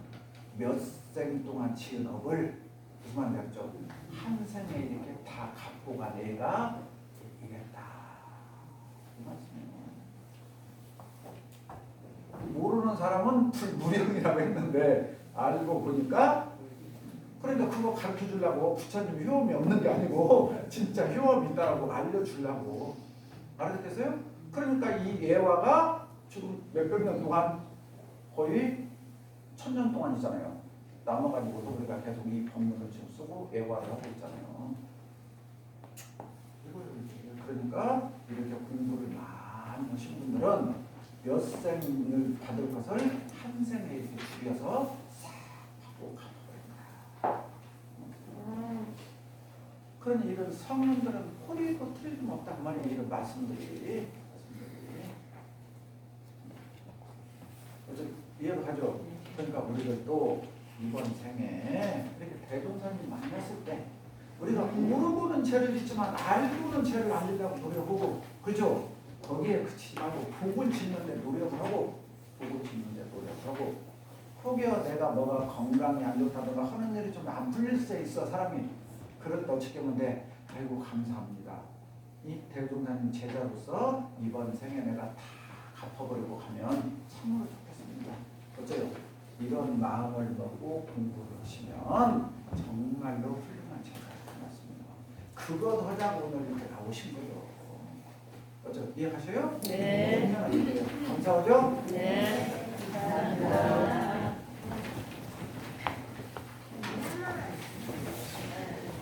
몇 생 동안 지은 업을 무슨 말 되었죠? 한 생에 이렇게 다 갚고 가 내가 이랬다. 이 말씀이에요. 모르는 사람은 불무량이라고 했는데 알고 보니까 그러니까 그거 가르쳐 주려고 부처님 효험이 없는 게 아니고 진짜 효험이 있다고 알려주려고 알아듣겠어요? 그러니까 이 예화가 지금 몇백 년 동안 거의 1000년 동안이잖아요. 남아가지고도 우리가 계속 이 법문을 지금 쓰고 예화를 하고 있잖아요. 그러니까 이렇게 공부를 많이 하신 분들은 몇 생을 받을 것을 한 생에 이렇게 줄여서 싹 하고 가버린다. 그러니 이런 성인들은 호리고 틀림없다 그 말이에요. 이런 말씀들이 이해가 가죠? 그러니까 우리들도 이번 생에 이렇게 대종사님 만났을 때 우리가 모르고는 죄를 짓지만 알고는 죄를 안 지려고 노력하고 그죠? 거기에 그치지 말고 복을 짓는데 노력을 하고 복을 짓는데 노력하고 혹여 내가 뭐가 건강이 안 좋다든가 하는 일이 좀 안 풀릴 수 있어 사람이 그럴 때 어떻게 하면 돼? 아이고 감사합니다. 이 대종사님 제자로서 이번 생에 내가 다 갚아버리고 가면 참으로 좋겠습니다. 어째요? 이런 마음을 먹고 공부를 하시면 정말로 훌륭한 제자가 되었습니다. 그것 하자고 오늘 이렇게 나오신 거죠. 어쩌 이해하셔요? 네. 감사하죠? 네.